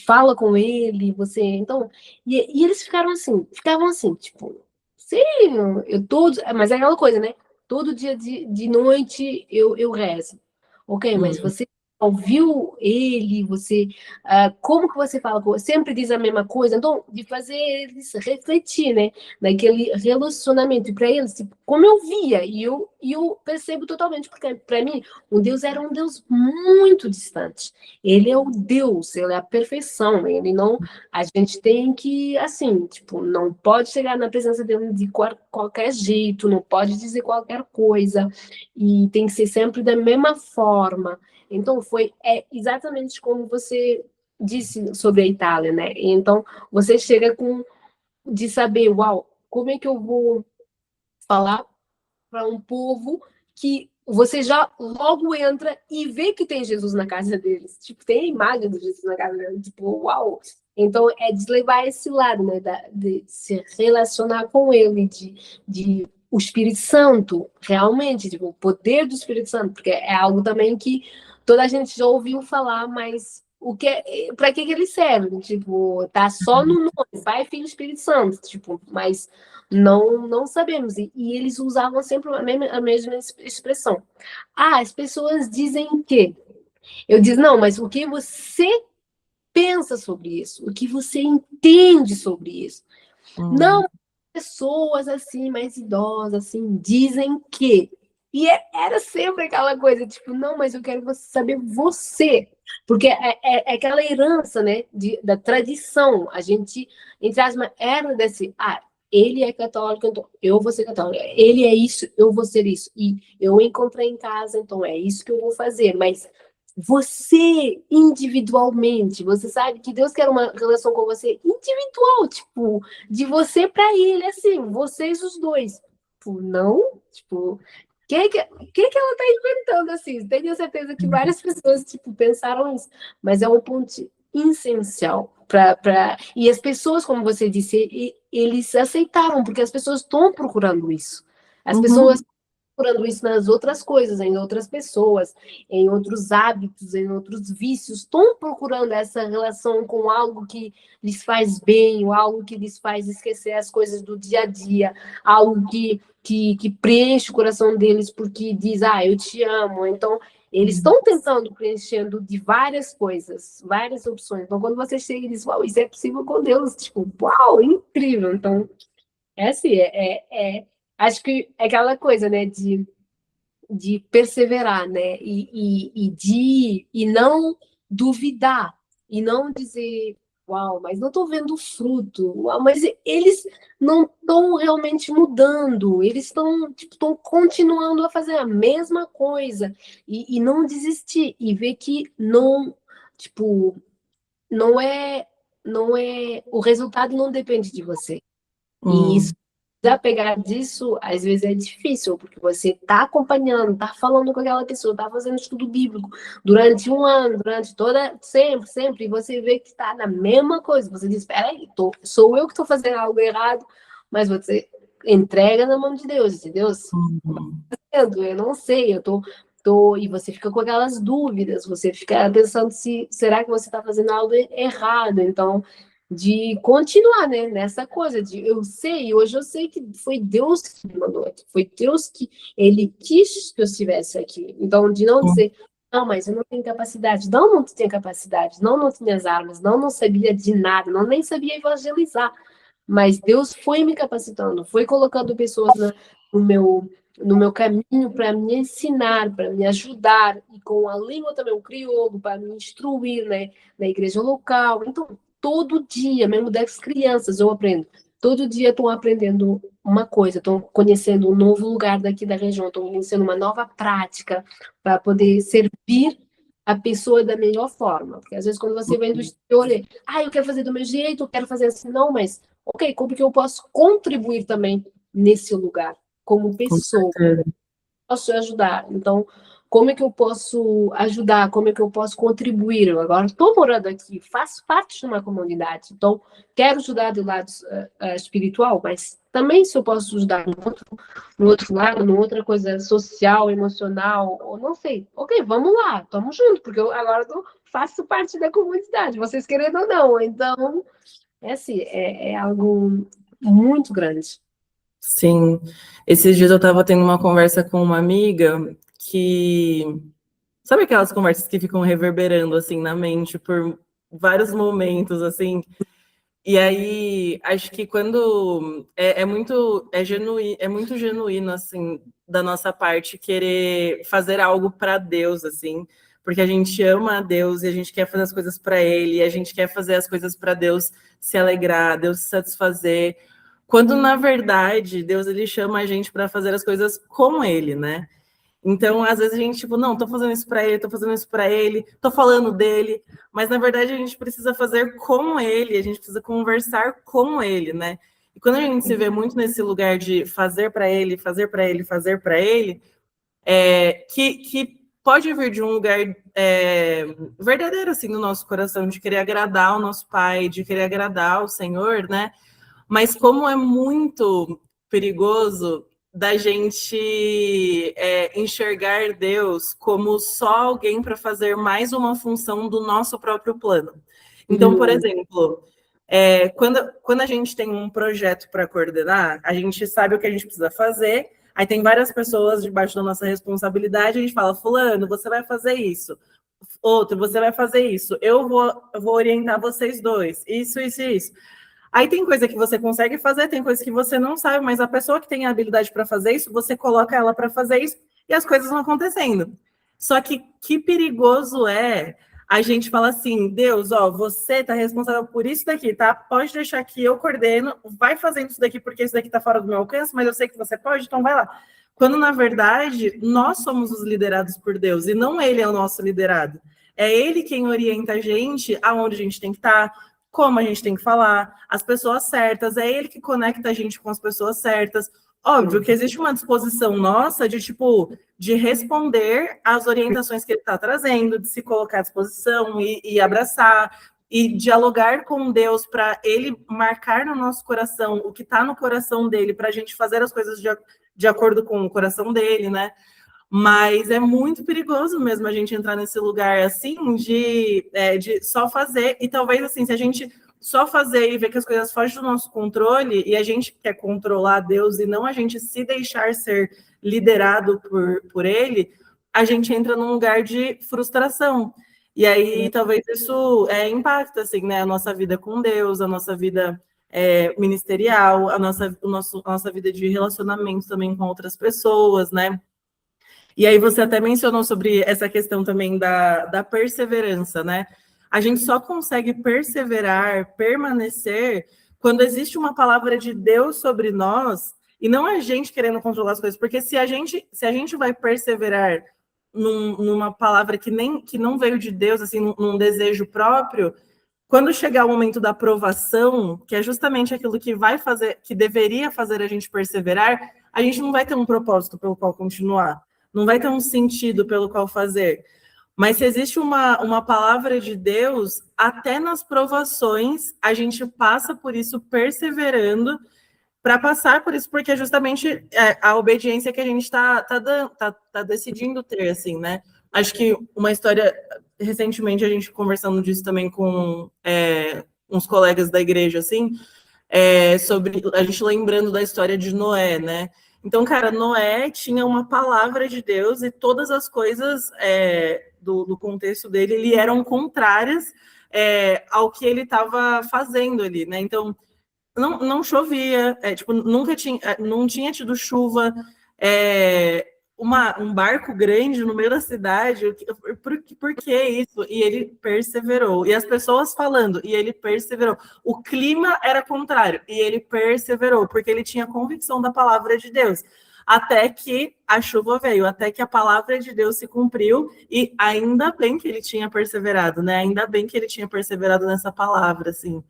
fala com ele, então, e eles ficavam assim, tipo, sim, mas é aquela coisa, né? Todo dia de noite eu rezo. Ok, mas você ouviu ele, como que você fala, sempre diz a mesma coisa, então, de fazer eles refletir, né, naquele relacionamento, e para eles, tipo, como eu via, e eu percebo totalmente, porque para mim, o Deus era um Deus muito distante, ele é o Deus, ele é a perfeição, ele não, a gente tem que, assim, tipo, não pode chegar na presença dele de qualquer jeito, não pode dizer qualquer coisa, e tem que ser sempre da mesma forma. Então, exatamente como você disse sobre a Itália, né? Então, você chega de saber, uau, como é que eu vou falar para um povo que você já logo entra e vê que tem Jesus na casa deles. Tipo, tem a imagem de Jesus na casa deles. Tipo, uau! Então, é deslevar esse lado, né? De se relacionar com ele, de o Espírito Santo, realmente, tipo, o poder do Espírito Santo, porque é algo também que toda a gente já ouviu falar, mas para que ele serve? Tipo, tá só no nome, Pai, Filho e Espírito Santo, tipo, mas não sabemos. E eles usavam sempre a mesma expressão. As pessoas dizem que. Eu disse, não, mas o que você pensa sobre isso? O que você entende sobre isso? Não, pessoas assim, mais idosas, assim, dizem que. E era sempre aquela coisa, tipo, não, mas eu quero saber você. Porque é aquela herança, né, da tradição. A gente, entre aspas, era desse, ele é católico, então eu vou ser católica. Ele é isso, eu vou ser isso. E eu encontrei em casa, então é isso que eu vou fazer. Mas você individualmente, você sabe que Deus quer uma relação com você individual, tipo, de você para ele, assim, vocês os dois. Tipo, não, tipo, que ela tá inventando assim? Tenho certeza que várias pessoas, tipo, pensaram isso, mas é um ponto essencial e as pessoas, como você disse, eles aceitaram, porque as pessoas estão procurando isso. As pessoas procurando isso nas outras coisas, em outras pessoas, em outros hábitos, em outros vícios, estão procurando essa relação com algo que lhes faz bem, ou algo que lhes faz esquecer as coisas do dia a dia, algo que preenche o coração deles porque diz, eu te amo. Então, eles estão tentando preenchendo de várias coisas, várias opções. Então, quando você chega e diz, uau, isso é possível com Deus, tipo, uau, incrível. Então, assim, acho que é aquela coisa, né, de perseverar, né, e não duvidar, e não dizer, uau, mas não estou vendo fruto, uau, mas eles não estão realmente mudando, eles estão continuando a fazer a mesma coisa, e não desistir, e ver que não, tipo, não é não é, o resultado não depende de você. E isso, Hum, desapegar disso, às vezes é difícil, porque você está acompanhando, está falando com aquela pessoa, está fazendo estudo bíblico durante um ano, durante toda, sempre, e você vê que está na mesma coisa. Você diz, peraí, sou eu que estou fazendo algo errado, mas você entrega na mão de Deus, de Deus, hum, eu não sei, e você fica com aquelas dúvidas, você fica pensando se será que você está fazendo algo errado, então de continuar, né, nessa coisa de eu sei, hoje eu sei que foi Deus que me mandou aqui, foi Deus que ele quis que eu estivesse aqui, então de não hum, dizer não, mas eu não tenho capacidade, não tinha capacidade, não tinha as armas, não sabia de nada, não nem sabia evangelizar, mas Deus foi me capacitando, foi colocando pessoas no meu no meu caminho para me ensinar, para me ajudar, e com a língua também, o crioulo, para me instruir, né, na igreja local. Então, todo dia, mesmo das crianças, eu aprendo. Todo dia estou aprendendo uma coisa, estou conhecendo um novo lugar daqui da região, estou conhecendo uma nova prática para poder servir a pessoa da melhor forma. Porque às vezes quando você vem do exterior, eu quero fazer do meu jeito, eu quero fazer assim, não, mas ok, como que eu posso contribuir também nesse lugar? Como com pessoa, certeza. posso ajudar. Então, como é que eu posso ajudar? Como é que eu posso contribuir? Eu agora estou morando aqui, faço parte de uma comunidade, então quero ajudar do lado espiritual, mas também se eu posso ajudar no outro lado, numa outra coisa social, emocional, ou não sei. Ok, vamos lá, estamos juntos, porque eu agora faço parte da comunidade, vocês querendo ou não. Então, é assim, é algo muito grande. Sim. Esses dias eu estava tendo uma conversa com uma amiga que... Sabe aquelas conversas que ficam reverberando, assim, na mente por vários momentos, assim? E aí, acho que quando é muito genuíno assim da nossa parte querer fazer algo para Deus assim, porque a gente ama a Deus e a gente quer fazer as coisas para ele, e a gente quer fazer as coisas para Deus se alegrar, Deus se satisfazer. Quando na verdade Deus ele chama a gente para fazer as coisas com ele, né? Então, às vezes a gente, tipo, não, tô fazendo isso para ele, tô fazendo isso para ele, tô falando dele, mas na verdade a gente precisa fazer com ele, a gente precisa conversar com ele, né? E quando a gente se vê muito nesse lugar de fazer para ele, fazer para ele, fazer para ele, que pode vir de um lugar verdadeiro, assim, no nosso coração, de querer agradar o nosso Pai, de querer agradar o Senhor, né? Mas como é muito perigoso da gente enxergar Deus como só alguém para fazer mais uma função do nosso próprio plano. Então, por Hum, exemplo, quando a gente tem um projeto para coordenar, a gente sabe o que a gente precisa fazer, aí tem várias pessoas debaixo da nossa responsabilidade, a gente fala, fulano, você vai fazer isso. Outro, você vai fazer isso. Eu vou orientar vocês dois. Isso, isso. Aí tem coisa que você consegue fazer, tem coisa que você não sabe, mas a pessoa que tem a habilidade para fazer isso, você coloca ela para fazer isso e as coisas vão acontecendo. Só que perigoso é a gente falar assim, Deus, ó, você está responsável por isso daqui, tá? Pode deixar que eu coordeno, vai fazendo isso daqui porque isso daqui está fora do meu alcance, mas eu sei que você pode, então vai lá. Quando na verdade nós somos os liderados por Deus e não ele é o nosso liderado. É ele quem orienta a gente aonde a gente tem que estar, como a gente tem que falar, as pessoas certas, é ele que conecta a gente com as pessoas certas. Óbvio que existe uma disposição nossa de, tipo, de responder às orientações que ele está trazendo, de se colocar à disposição e abraçar, e dialogar com Deus para ele marcar no nosso coração o que está no coração dele, para a gente fazer as coisas de acordo com o coração dele, né? Mas é muito perigoso mesmo a gente entrar nesse lugar assim de só fazer. E talvez assim, se a gente só fazer e ver que as coisas fogem do nosso controle e a gente quer controlar Deus e não a gente se deixar ser liderado por ele, a gente entra num lugar de frustração. E aí talvez isso impacta assim, né, a nossa vida com Deus, a nossa vida ministerial, a nossa vida de relacionamento também com outras pessoas, né? E aí você até mencionou sobre essa questão também da perseverança, né? A gente só consegue perseverar, permanecer, quando existe uma palavra de Deus sobre nós, e não a gente querendo controlar as coisas, porque se a gente vai perseverar numa palavra que não veio de Deus, assim, num desejo próprio, quando chegar o momento da aprovação, que é justamente aquilo que vai fazer, que deveria fazer a gente perseverar, a gente não vai ter um propósito pelo qual continuar, não vai ter um sentido pelo qual fazer. Mas se existe uma palavra de Deus, até nas provações, a gente passa por isso perseverando para passar por isso, porque justamente a obediência que a gente está decidindo ter, assim, né? Acho que uma história, recentemente a gente conversando disso também com uns colegas da igreja, assim, sobre a gente lembrando da história de Noé, né? Então, cara, Noé tinha uma palavra de Deus e todas as coisas do contexto dele ele eram contrárias ao que ele estava fazendo ali, né? Então, não chovia, tipo, nunca tinha, não tinha tido chuva, um barco grande no meio da cidade, por que isso? E ele perseverou. E as pessoas falando, e ele perseverou. O clima era contrário, e ele perseverou, porque ele tinha convicção da palavra de Deus. Até que a chuva veio, até que a palavra de Deus se cumpriu, e ainda bem que ele tinha perseverado, né? Ainda bem que ele tinha perseverado nessa palavra, assim.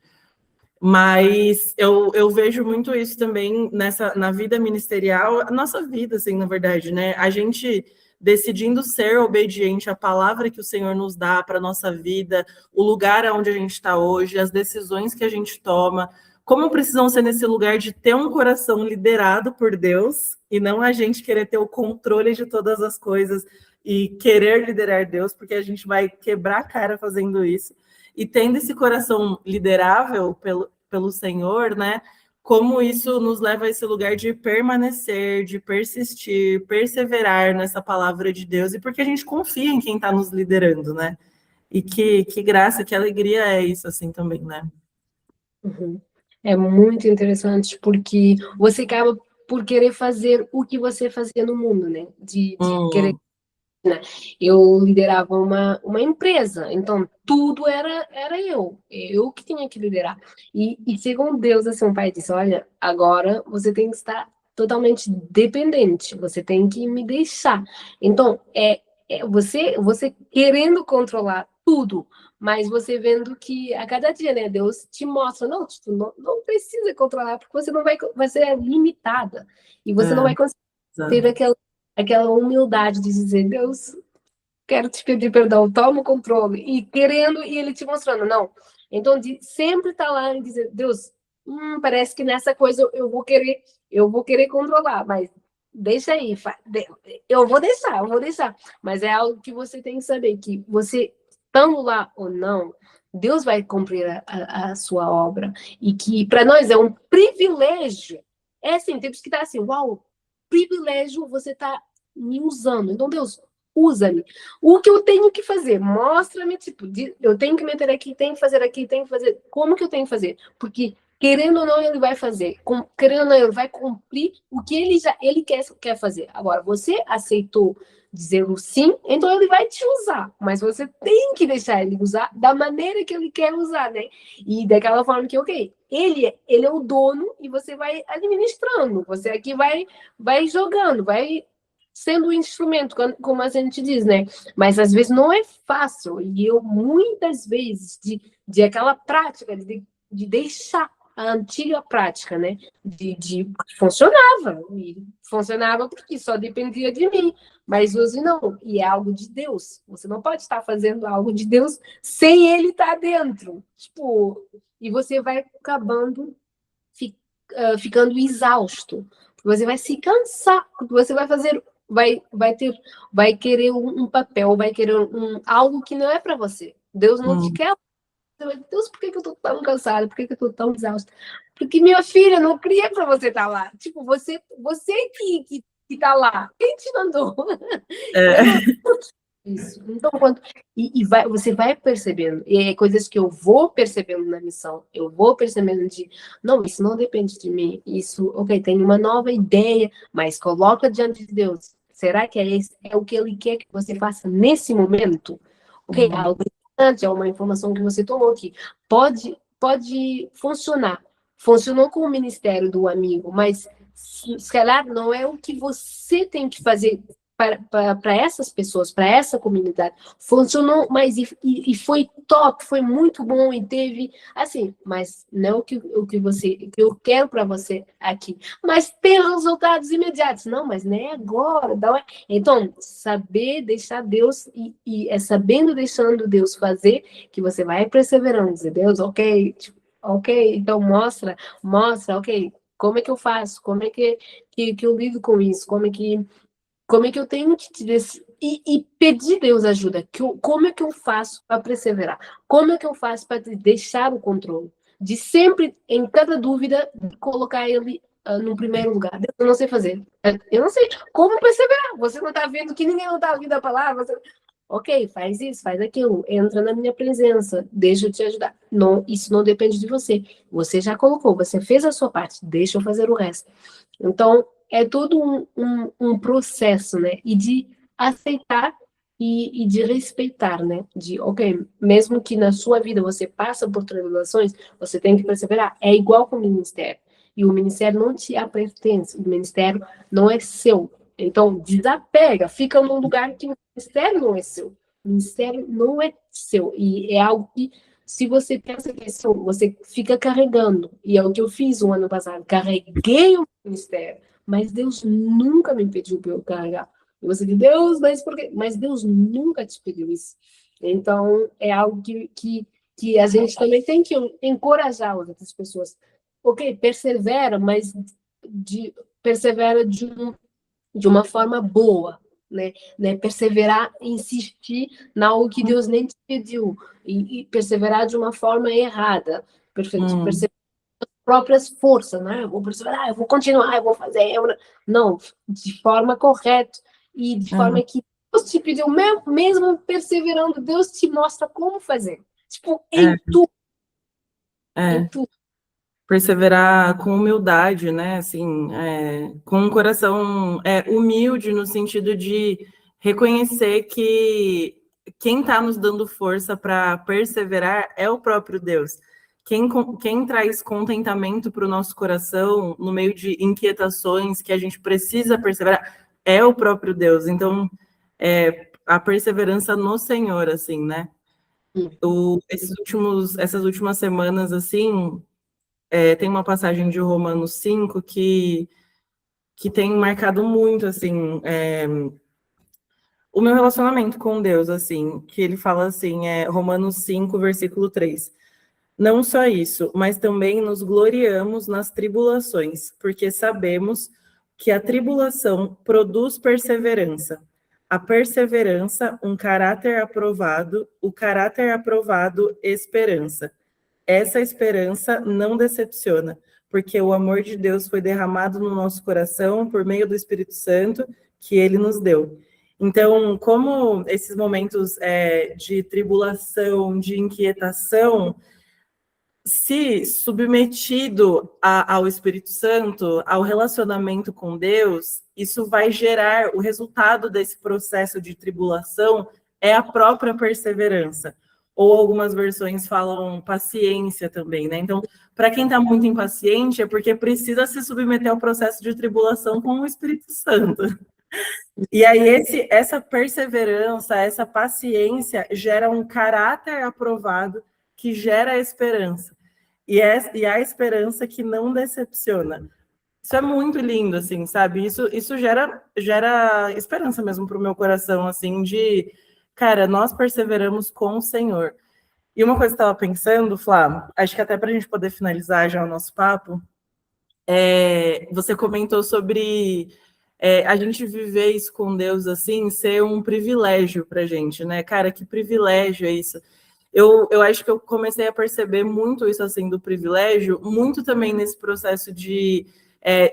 Mas eu vejo muito isso também na vida ministerial, a nossa vida, assim, na verdade, né? A gente decidindo ser obediente à palavra que o Senhor nos dá para a nossa vida, o lugar onde a gente está hoje, as decisões que a gente toma, como precisam ser nesse lugar de ter um coração liderado por Deus e não a gente querer ter o controle de todas as coisas e querer liderar Deus, porque a gente vai quebrar a cara fazendo isso. E tendo esse coração liderável pelo Senhor, né? Como isso nos leva a esse lugar de permanecer, de persistir, perseverar nessa palavra de Deus, e porque a gente confia em quem está nos liderando, né? E que graça, que alegria é isso, assim, também, né? Uhum. É muito interessante, porque você acaba por querer fazer o que você fazia no mundo, né? De querer, né? Eu liderava uma empresa, então tudo era eu que tinha que liderar. E segundo Deus, assim, o pai disse: olha, agora você tem que estar totalmente dependente, você tem que me deixar. Então, você querendo controlar tudo, mas você vendo que a cada dia, né, Deus te mostra: não, tu não precisa controlar, porque você não vai ser limitada, e você não vai conseguir ter aquela humildade de dizer: Deus, quero te pedir perdão, toma o controle, e querendo, e ele te mostrando, não. Então, sempre estar lá e dizer: Deus, parece que nessa coisa eu vou querer controlar, mas deixa aí, eu vou deixar, mas é algo que você tem que saber, que você, estando lá ou não, Deus vai cumprir a sua obra, e que para nós é um privilégio, assim, temos que estar assim: uau, privilégio você tá me usando, então Deus, usa-me. O que eu tenho que fazer? Mostra-me, tipo, eu tenho que meter aqui, tenho que fazer aqui, tenho que fazer. Como que eu tenho que fazer? Porque, querendo ou não, ele vai fazer. Querendo ou não, ele vai cumprir o que ele quer fazer. Agora, você aceitou dizer o sim, então ele vai te usar. Mas você tem que deixar ele usar da maneira que ele quer usar, né? E daquela forma que, ok, ele é o dono e você vai administrando. Você aqui vai jogando, vai sendo um instrumento, como a gente diz, né? Mas às vezes não é fácil. E eu, muitas vezes, de aquela prática, de deixar a antiga prática, né? Funcionava. E funcionava porque só dependia de mim. Mas hoje não. E é algo de Deus. Você não pode estar fazendo algo de Deus sem ele estar dentro. Tipo, e você vai acabando ficando exausto. Você vai se cansar. Você vai fazer vai querer um papel, vai querer algo que não é para você. Deus não te quer. Deus, por que eu tô tão cansada? Por que eu tô tão exausta? Porque, minha filha, não queria para você estar lá. Tipo, você que tá lá. Quem te mandou? Isso. Então, você vai percebendo, e é coisas que eu vou percebendo na missão, eu vou percebendo não, isso não depende de mim, isso, ok, tem uma nova ideia, mas coloca diante de Deus. Será que é o que Ele quer que você faça nesse momento? Ok, é algo importante, é uma informação que você tomou aqui. Pode funcionar. Funcionou com o ministério do amigo, mas se calhar não é o que você tem que fazer para essas pessoas, para essa comunidade. Funcionou, mas e foi top, foi muito bom e teve assim, mas não o que eu quero para você aqui, mas tem resultados imediatos. Não, mas nem agora. Então, saber deixar Deus e é sabendo deixando Deus fazer que você vai perseverando, dizer, Deus, ok, tipo, ok, então mostra, ok, como é que eu faço? Como é que eu lido com isso? Como é que eu tenho que te e pedir Deus ajuda? Como é que eu faço para perseverar? Como é que eu faço para deixar o controle? De sempre, em cada dúvida, colocar ele no primeiro lugar. Deus, eu não sei fazer. Eu não sei como perseverar. Você não está vendo que ninguém não está ouvindo a palavra. Ok, faz isso, faz aquilo. Entra na minha presença. Deixa eu te ajudar. Não, isso não depende de você. Você já colocou, você fez a sua parte. Deixa eu fazer o resto. Então, é todo um processo, né? E de aceitar e de respeitar, né? De, ok, mesmo que na sua vida você passa por tribulações, você tem que perseverar. É igual com o ministério. E o ministério não te pertence, o ministério não é seu. Então, desapega, fica num lugar que o ministério não é seu. O ministério não é seu. E é algo que, se você pensa que é seu, você fica carregando. E é o que eu fiz o ano passado. Carreguei o ministério. Mas Deus nunca me pediu para eu carregar. E você diz, Deus, mas por quê? Mas Deus nunca te pediu isso. Então, é algo que a gente também tem que encorajar as outras pessoas. Ok, persevera, mas persevera de uma forma boa, né? Perseverar, insistir na algo que Deus nem te pediu. E perseverar de uma forma errada. Perseverar próprias forças, né? Eu vou perseverar, eu vou continuar, eu vou fazer. Não, de forma correta e de forma que Deus te pediu, mesmo perseverando, Deus te mostra como fazer. Tipo, em tudo. Em tudo. Perseverar com humildade, né? Assim, com um coração humilde no sentido de reconhecer que quem está nos dando força para perseverar é o próprio Deus. Quem traz contentamento para o nosso coração no meio de inquietações que a gente precisa perseverar é o próprio Deus. Então, a perseverança no Senhor, assim, né? Essas últimas semanas, assim, tem uma passagem de Romanos 5 que tem marcado muito, assim, o meu relacionamento com Deus, assim, que ele fala assim, Romanos 5, versículo 3. Não só isso, mas também nos gloriamos nas tribulações, porque sabemos que a tribulação produz perseverança. A perseverança, um caráter aprovado, o caráter aprovado, esperança. Essa esperança não decepciona, porque o amor de Deus foi derramado no nosso coração por meio do Espírito Santo que ele nos deu. Então, como esses momentos de tribulação, de inquietação, se submetido ao Espírito Santo, ao relacionamento com Deus, isso vai gerar o resultado desse processo de tribulação é a própria perseverança. Ou algumas versões falam paciência também, né? Então, para quem está muito impaciente, é porque precisa se submeter ao processo de tribulação com o Espírito Santo. E aí, essa perseverança, essa paciência gera um caráter aprovado que gera esperança. E a esperança que não decepciona. Isso é muito lindo, assim, sabe? Isso gera esperança mesmo para o meu coração, assim, de, cara, nós perseveramos com o Senhor. E uma coisa que eu estava pensando, Flá, acho que até para a gente poder finalizar já o nosso papo, você comentou sobre a gente viver isso com Deus, assim, ser um privilégio para a gente, né? Cara, que privilégio é isso. Eu acho que eu comecei a perceber muito isso, assim, do privilégio, muito também nesse processo de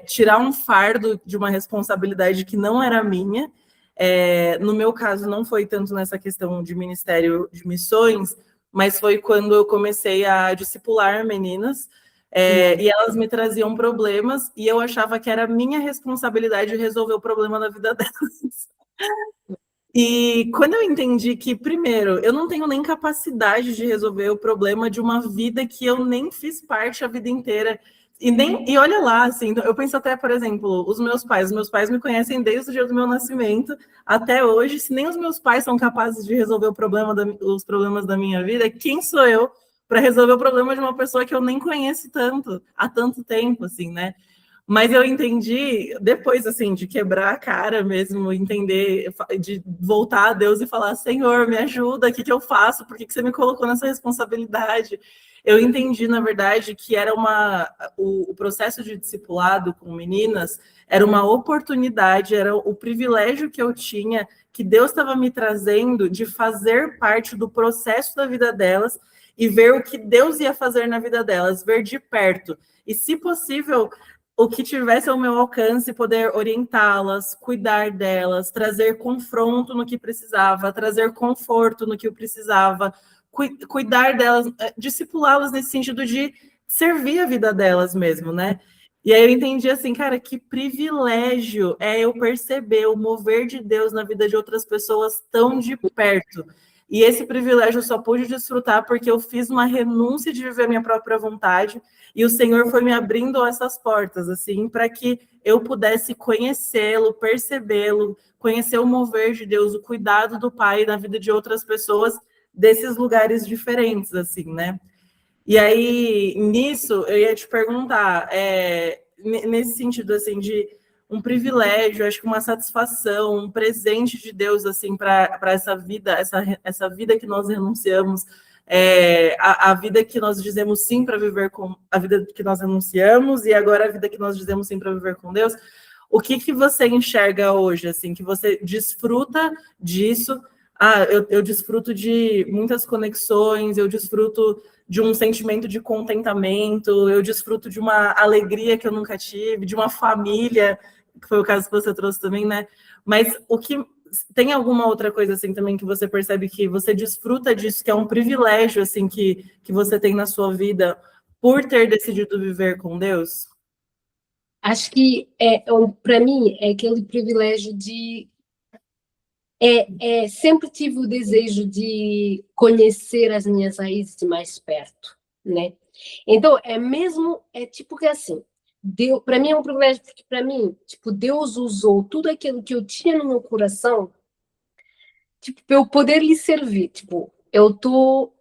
tirar um fardo de uma responsabilidade que não era minha. No meu caso, não foi tanto nessa questão de ministério de missões, mas foi quando eu comecei a discipular meninas, e elas me traziam problemas, e eu achava que era minha responsabilidade resolver o problema da vida delas. E quando eu entendi que, primeiro, eu não tenho nem capacidade de resolver o problema de uma vida que eu nem fiz parte a vida inteira, E olha lá, assim, eu penso até, por exemplo, os meus pais me conhecem desde o dia do meu nascimento até hoje. Se nem os meus pais são capazes de resolver os problemas da minha vida, quem sou eu para resolver o problema de uma pessoa que eu nem conheço tanto, há tanto tempo, assim, né? Mas eu entendi, depois, assim, de quebrar a cara mesmo, entender, de voltar a Deus e falar, Senhor, me ajuda, o que eu faço? Por que você me colocou nessa responsabilidade? Eu entendi, na verdade, que era o processo de discipulado com meninas era uma oportunidade, era o privilégio que eu tinha, que Deus estava me trazendo de fazer parte do processo da vida delas e ver o que Deus ia fazer na vida delas, ver de perto. E, se possível, o que tivesse ao meu alcance, poder orientá-las, cuidar delas, trazer confronto no que precisava, trazer conforto no que eu precisava, cuidar delas, discipulá-las nesse sentido de servir a vida delas mesmo, né? E aí eu entendi assim, cara, que privilégio é eu perceber o mover de Deus na vida de outras pessoas tão de perto. E esse privilégio eu só pude desfrutar porque eu fiz uma renúncia de viver a minha própria vontade e o Senhor foi me abrindo essas portas, assim, para que eu pudesse conhecê-lo, percebê-lo, conhecer o mover de Deus, o cuidado do Pai na vida de outras pessoas desses lugares diferentes, assim, né? E aí, nisso, eu ia te perguntar, nesse sentido, assim, de um privilégio, acho que uma satisfação, um presente de Deus, assim, para essa vida que nós renunciamos, a vida que nós dizemos sim para viver com, a vida que nós renunciamos e agora a vida que nós dizemos sim para viver com Deus. O que você enxerga hoje, assim, que você desfruta disso? Eu desfruto de muitas conexões, eu desfruto de um sentimento de contentamento, eu desfruto de uma alegria que eu nunca tive, de uma família, que foi o caso que você trouxe também, né? Mas o que tem alguma outra coisa assim também que você percebe que você desfruta disso, que é um privilégio assim que você tem na sua vida por ter decidido viver com Deus? Acho que para mim é aquele privilégio de sempre tive o desejo de conhecer as minhas raízes de mais perto, né? Então é tipo que assim, Deus, para mim é um privilégio porque para mim, tipo, Deus usou tudo aquilo que eu tinha no meu coração, tipo, para eu poder lhe servir, tipo, eu tô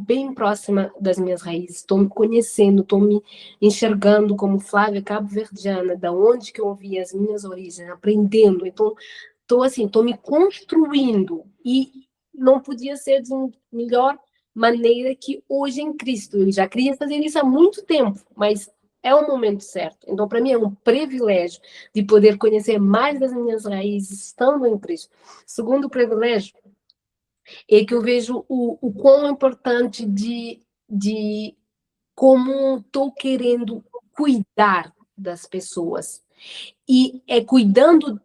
bem próxima das minhas raízes, estou me conhecendo, estou me enxergando como Flávia Cabo-Verdiana, da onde que eu vi as minhas origens, aprendendo. Então, tô me construindo e não podia ser de uma melhor maneira que hoje em Cristo. Eu já queria fazer isso há muito tempo, mas é o momento certo. Então, para mim, é um privilégio de poder conhecer mais das minhas raízes estando em Cristo. Segundo privilégio é que eu vejo o quão importante de como estou querendo cuidar das pessoas. E é cuidando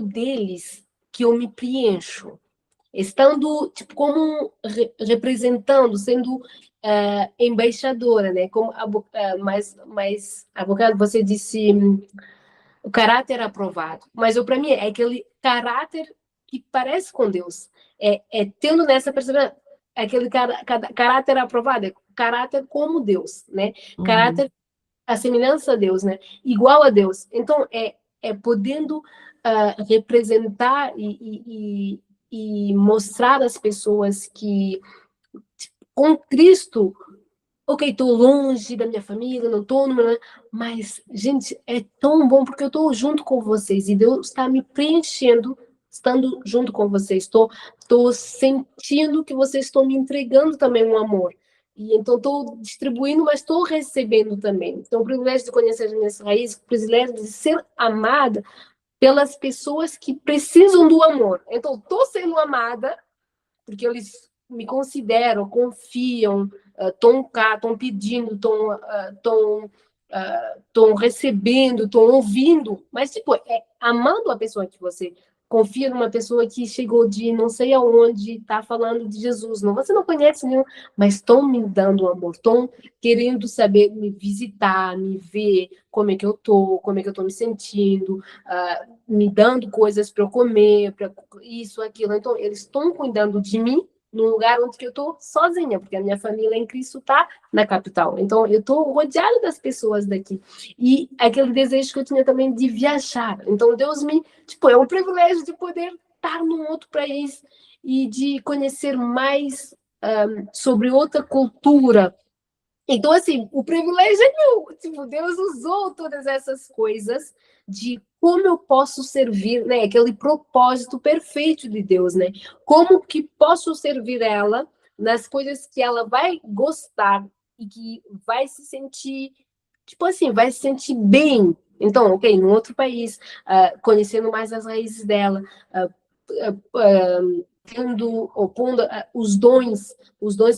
deles que eu me preencho. Estando, tipo, como representando, sendo embaixadora, né? Como mais advogado, você disse o caráter aprovado. Mas para mim é aquele caráter que parece com Deus. Tendo nessa percepção, aquele caráter aprovado, caráter como Deus, né? Uhum. Caráter a semelhança a Deus, né? Igual a Deus. Então, podendo representar e mostrar às pessoas que com Cristo, ok, estou longe da minha família, não estou, mas, gente, é tão bom porque eu estou junto com vocês e Deus está me preenchendo estando junto com vocês. Estou sentindo que vocês estão me entregando também um amor. E então estou distribuindo, mas estou recebendo também. Então, o privilégio de conhecer as minhas raízes, o privilégio de ser amada pelas pessoas que precisam do amor. Então, estou sendo amada porque eles me consideram, confiam, estão cá, estão pedindo, estão recebendo, estão ouvindo, mas tipo, amando a pessoa que você confia numa pessoa que chegou de não sei aonde, está falando de Jesus, não, você não conhece nenhum, mas estão me dando amor, estão querendo saber, me visitar, me ver, como é que eu tô, como é que eu tô me sentindo, me dando coisas para eu comer, para isso, aquilo, então eles estão cuidando de mim num lugar onde eu estou sozinha, porque a minha família em Cristo está na capital. Então, eu estou rodeada das pessoas daqui. E aquele desejo que eu tinha também de viajar. Então, Deus me... Tipo, é um privilégio de poder estar num outro país e de conhecer mais sobre outra cultura. Então, assim, o privilégio é meu. Tipo, Deus usou todas essas coisas de como eu posso servir, né? Aquele propósito perfeito de Deus, né? Como que posso servir ela nas coisas que ela vai gostar e que vai se sentir, tipo assim, vai se sentir bem. Então, ok, num outro país, conhecendo mais as raízes dela, tendo, opondo os dons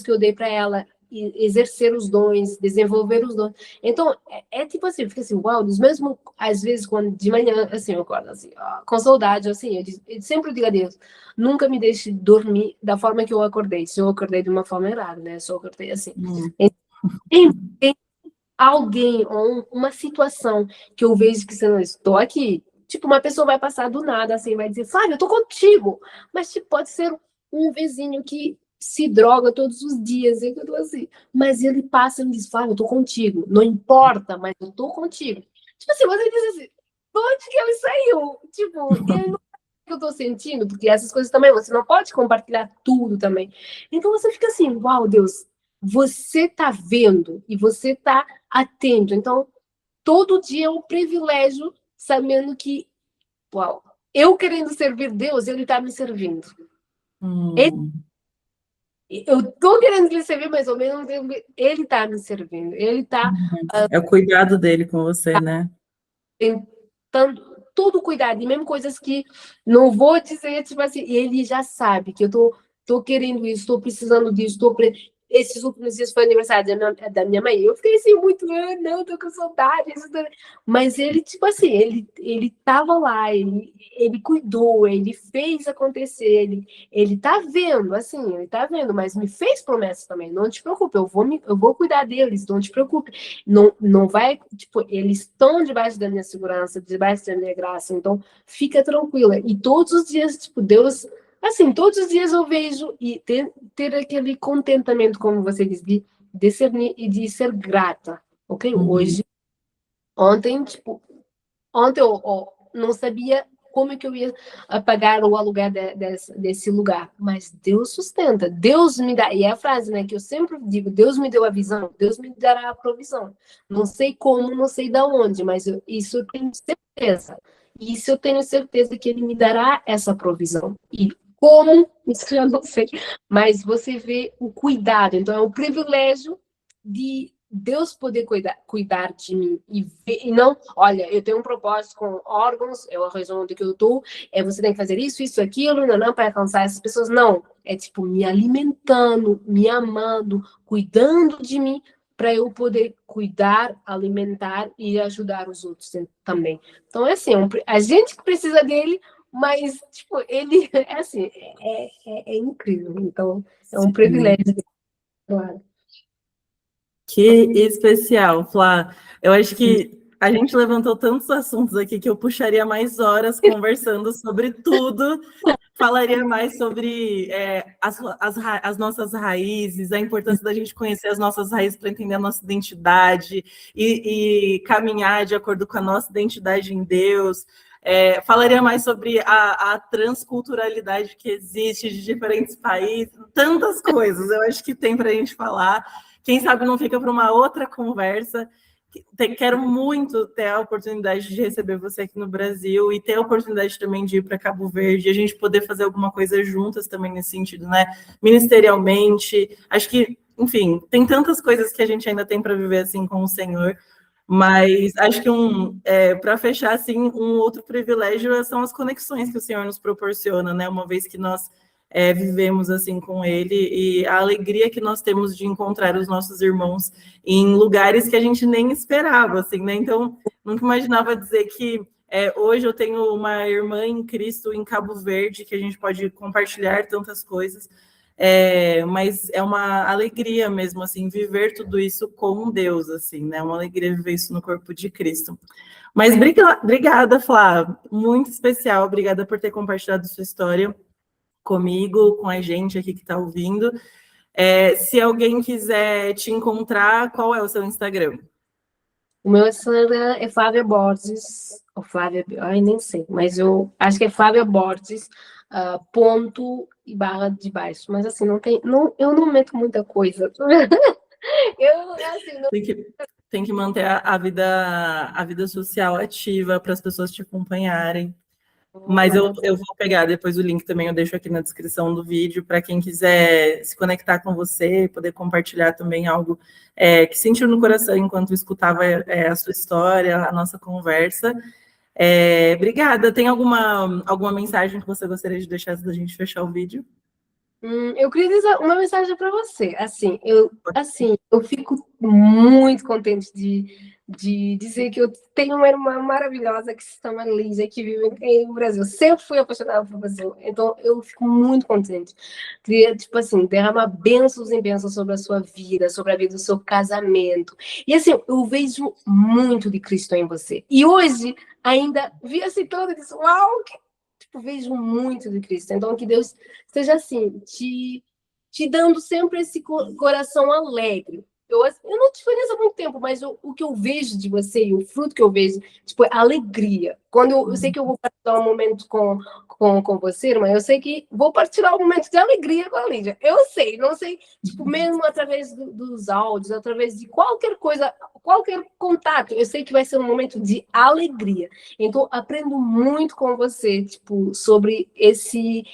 que eu dei para ela, exercer os dons, desenvolver os dons. Então, tipo assim, fica assim, uau, mesmo às vezes, quando de manhã, assim, eu acordo assim, com saudade, assim, eu sempre digo a Deus, nunca me deixe dormir da forma que eu acordei. Se eu acordei de uma forma errada, né? Se eu acordei assim. Tem alguém ou uma situação que eu vejo que você não estou aqui. Tipo, uma pessoa vai passar do nada, assim, vai dizer, Flávio, eu tô contigo. Mas tipo, pode ser um vizinho que se droga todos os dias, e eu tô assim. Mas ele passa e me diz, Flávio, eu tô contigo. Não importa, mas eu tô contigo. Tipo assim, você diz assim, onde que ele saiu? Tipo, ele não que eu tô sentindo, porque essas coisas também, você não pode compartilhar tudo também. Então você fica assim, uau, Deus, você tá vendo e você tá atento. Então, todo dia é um privilégio sabendo que, uau, eu querendo servir Deus, Ele está me servindo. Eu estou querendo lhe servir, mas ao mesmo tempo Ele está me servindo. Ele está É o cuidado dele com você, né? tentando todo cuidado, e mesmo coisas que não vou dizer, tipo assim, ele já sabe que eu tô querendo isso, estou precisando disso, esses últimos dias foi aniversário da minha mãe. Eu fiquei assim, muito, não, tô com saudade. Mas ele, tipo assim, ele tava lá, ele cuidou, ele fez acontecer, ele tá vendo, assim, ele tá vendo, mas me fez promessa também. Não te preocupe, eu vou cuidar deles, não te preocupe. Não vai, tipo, eles estão debaixo da minha segurança, debaixo da minha graça, então fica tranquila. E todos os dias, tipo, Deus. Assim, todos os dias eu vejo e ter aquele contentamento, como você diz, de discernir e de ser grata, ok? Hoje, ontem, tipo, ontem eu não sabia como é que eu ia pagar o aluguel desse lugar, mas Deus sustenta, Deus me dá, e é a frase, né, que eu sempre digo, Deus me deu a visão, Deus me dará a provisão. Não sei como, não sei de onde, mas isso eu tenho certeza. Isso eu tenho certeza que Ele me dará essa provisão. E como, isso eu não sei. Mas você vê o cuidado. Então, é um privilégio de Deus poder cuidar de mim e não, olha, eu tenho um propósito com órgãos, é a razão onde que eu estou, você tem que fazer isso, aquilo, não, para alcançar essas pessoas. Não, é tipo me alimentando, me amando, cuidando de mim, para eu poder cuidar, alimentar e ajudar os outros também. Então, é assim, a gente precisa dele, mas, tipo, ele, é assim, é incrível. Então, é um privilégio, claro. Que especial, Flá. Eu acho que a gente levantou tantos assuntos aqui que eu puxaria mais horas conversando sobre tudo. Falaria mais sobre as nossas raízes, a importância da gente conhecer as nossas raízes para entender a nossa identidade e caminhar de acordo com a nossa identidade em Deus. Falaria mais sobre a transculturalidade que existe de diferentes países, tantas coisas. Eu acho que tem para a gente falar. Quem sabe não fica para uma outra conversa. Quero muito ter a oportunidade de receber você aqui no Brasil e ter a oportunidade também de ir para Cabo Verde, a gente poder fazer alguma coisa juntas também nesse sentido, né? Ministerialmente. Acho que, enfim, tem tantas coisas que a gente ainda tem para viver assim com o Senhor. Mas acho que para fechar assim, um outro privilégio são as conexões que o Senhor nos proporciona, né? Uma vez que nós vivemos assim com Ele e a alegria que nós temos de encontrar os nossos irmãos em lugares que a gente nem esperava, assim, né? Então, nunca imaginava dizer que hoje eu tenho uma irmã em Cristo em Cabo Verde, que a gente pode compartilhar tantas coisas. Mas é uma alegria mesmo, assim, viver tudo isso com Deus, assim, né? Uma alegria viver isso no corpo de Cristo. Mas obrigada, Flá, muito especial, obrigada por ter compartilhado sua história. comigo, com a gente aqui que está ouvindo. Se alguém quiser te encontrar, qual é o seu Instagram? O meu Instagram é Flávia Borges, ou Flávia, ai, nem sei, mas eu acho que é Flávia Borges, ponto e barra de baixo. Mas assim, eu não meto muita coisa. Eu, assim, não... Tem que manter a vida social ativa para as pessoas te acompanharem. Mas eu vou pegar depois o link também, eu deixo aqui na descrição do vídeo, para quem quiser se conectar com você, poder compartilhar também algo que sentiu no coração enquanto escutava a sua história, a nossa conversa. Obrigada. Tem alguma mensagem que você gostaria de deixar antes da gente fechar o vídeo? Eu queria dizer uma mensagem para você. Eu fico muito contente de dizer que eu tenho uma irmã maravilhosa que se chama Lígia, que vive aqui no Brasil. Sempre fui apaixonada pelo Brasil, então eu fico muito contente. Queria, tipo assim, derramar bênçãos e bênçãos sobre a sua vida, sobre a vida do seu casamento. E assim, eu vejo muito de Cristo em você. E hoje, ainda vi assim tudo e disse, uau, tipo, vejo muito de Cristo. Então, que Deus esteja assim, te dando sempre esse coração alegre. Eu não te conheço há muito tempo, mas o que eu vejo de você e o fruto que eu vejo, tipo, é alegria. Quando eu sei que eu vou partilhar um momento com você, irmã, eu sei que vou partilhar um momento de alegria com a Lídia. Eu sei, não sei, tipo, mesmo através dos áudios, através de qualquer coisa, qualquer contato, eu sei que vai ser um momento de alegria. Então, aprendo muito com você, tipo, sobre esse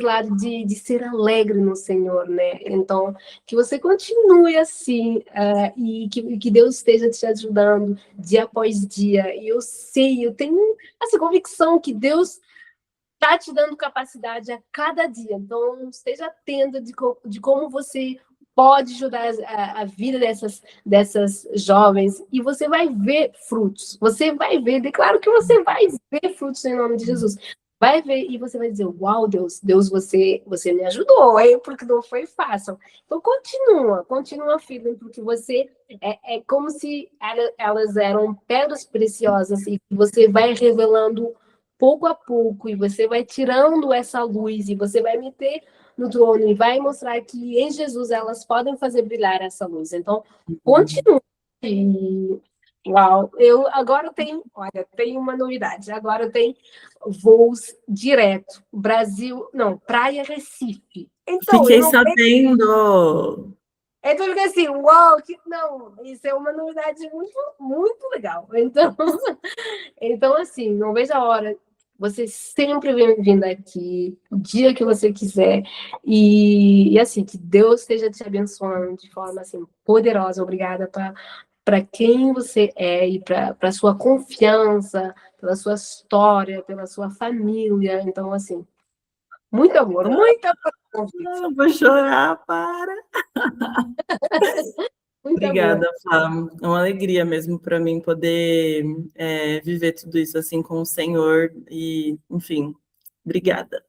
lado de ser alegre no Senhor, né? Então, que você continue assim, e que Deus esteja te ajudando dia após dia. E eu sei, eu tenho essa convicção que Deus está te dando capacidade a cada dia. Então, esteja atento de como você pode ajudar a vida dessas jovens, e você vai ver frutos. Você vai ver, declaro que você vai ver frutos em nome de Jesus. Vai ver e você vai dizer, uau, Deus, você me ajudou, hein? Porque não foi fácil. Então, continua firme, porque você é como se elas eram pedras preciosas e você vai revelando pouco a pouco, e você vai tirando essa luz, e você vai meter no trono, e vai mostrar que em Jesus elas podem fazer brilhar essa luz. Então, continue. Uau, eu agora tenho uma novidade. Agora eu tenho voos direto. Brasil, não, Praia Recife. Então, Fiquei sabendo. Então eu fiquei assim, uau, não, isso é uma novidade muito, muito legal. Então assim, não vejo a hora. Você sempre vem vindo aqui, o dia que você quiser. E assim, que Deus esteja te abençoando de forma assim, poderosa. Obrigada para quem você é e para sua confiança, pela sua história, pela sua família. Então, assim, muito amor, muito amor. Não, vou chorar, para. Muito amor. Obrigada, Flá. É uma alegria mesmo para mim poder viver tudo isso assim com o Senhor e, enfim, obrigada.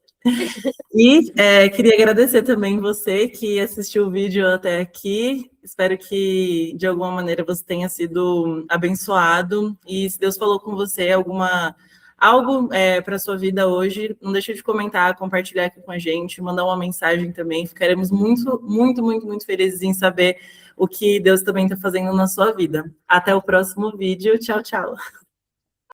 E queria agradecer também você que assistiu o vídeo até aqui. Espero que de alguma maneira você tenha sido abençoado, e se Deus falou com você algo para a sua vida hoje, não deixe de comentar, compartilhar aqui com a gente, mandar uma mensagem também. Ficaremos muito, muito, muito, muito felizes em saber o que Deus também está fazendo na sua vida. Até o próximo vídeo. Tchau, tchau.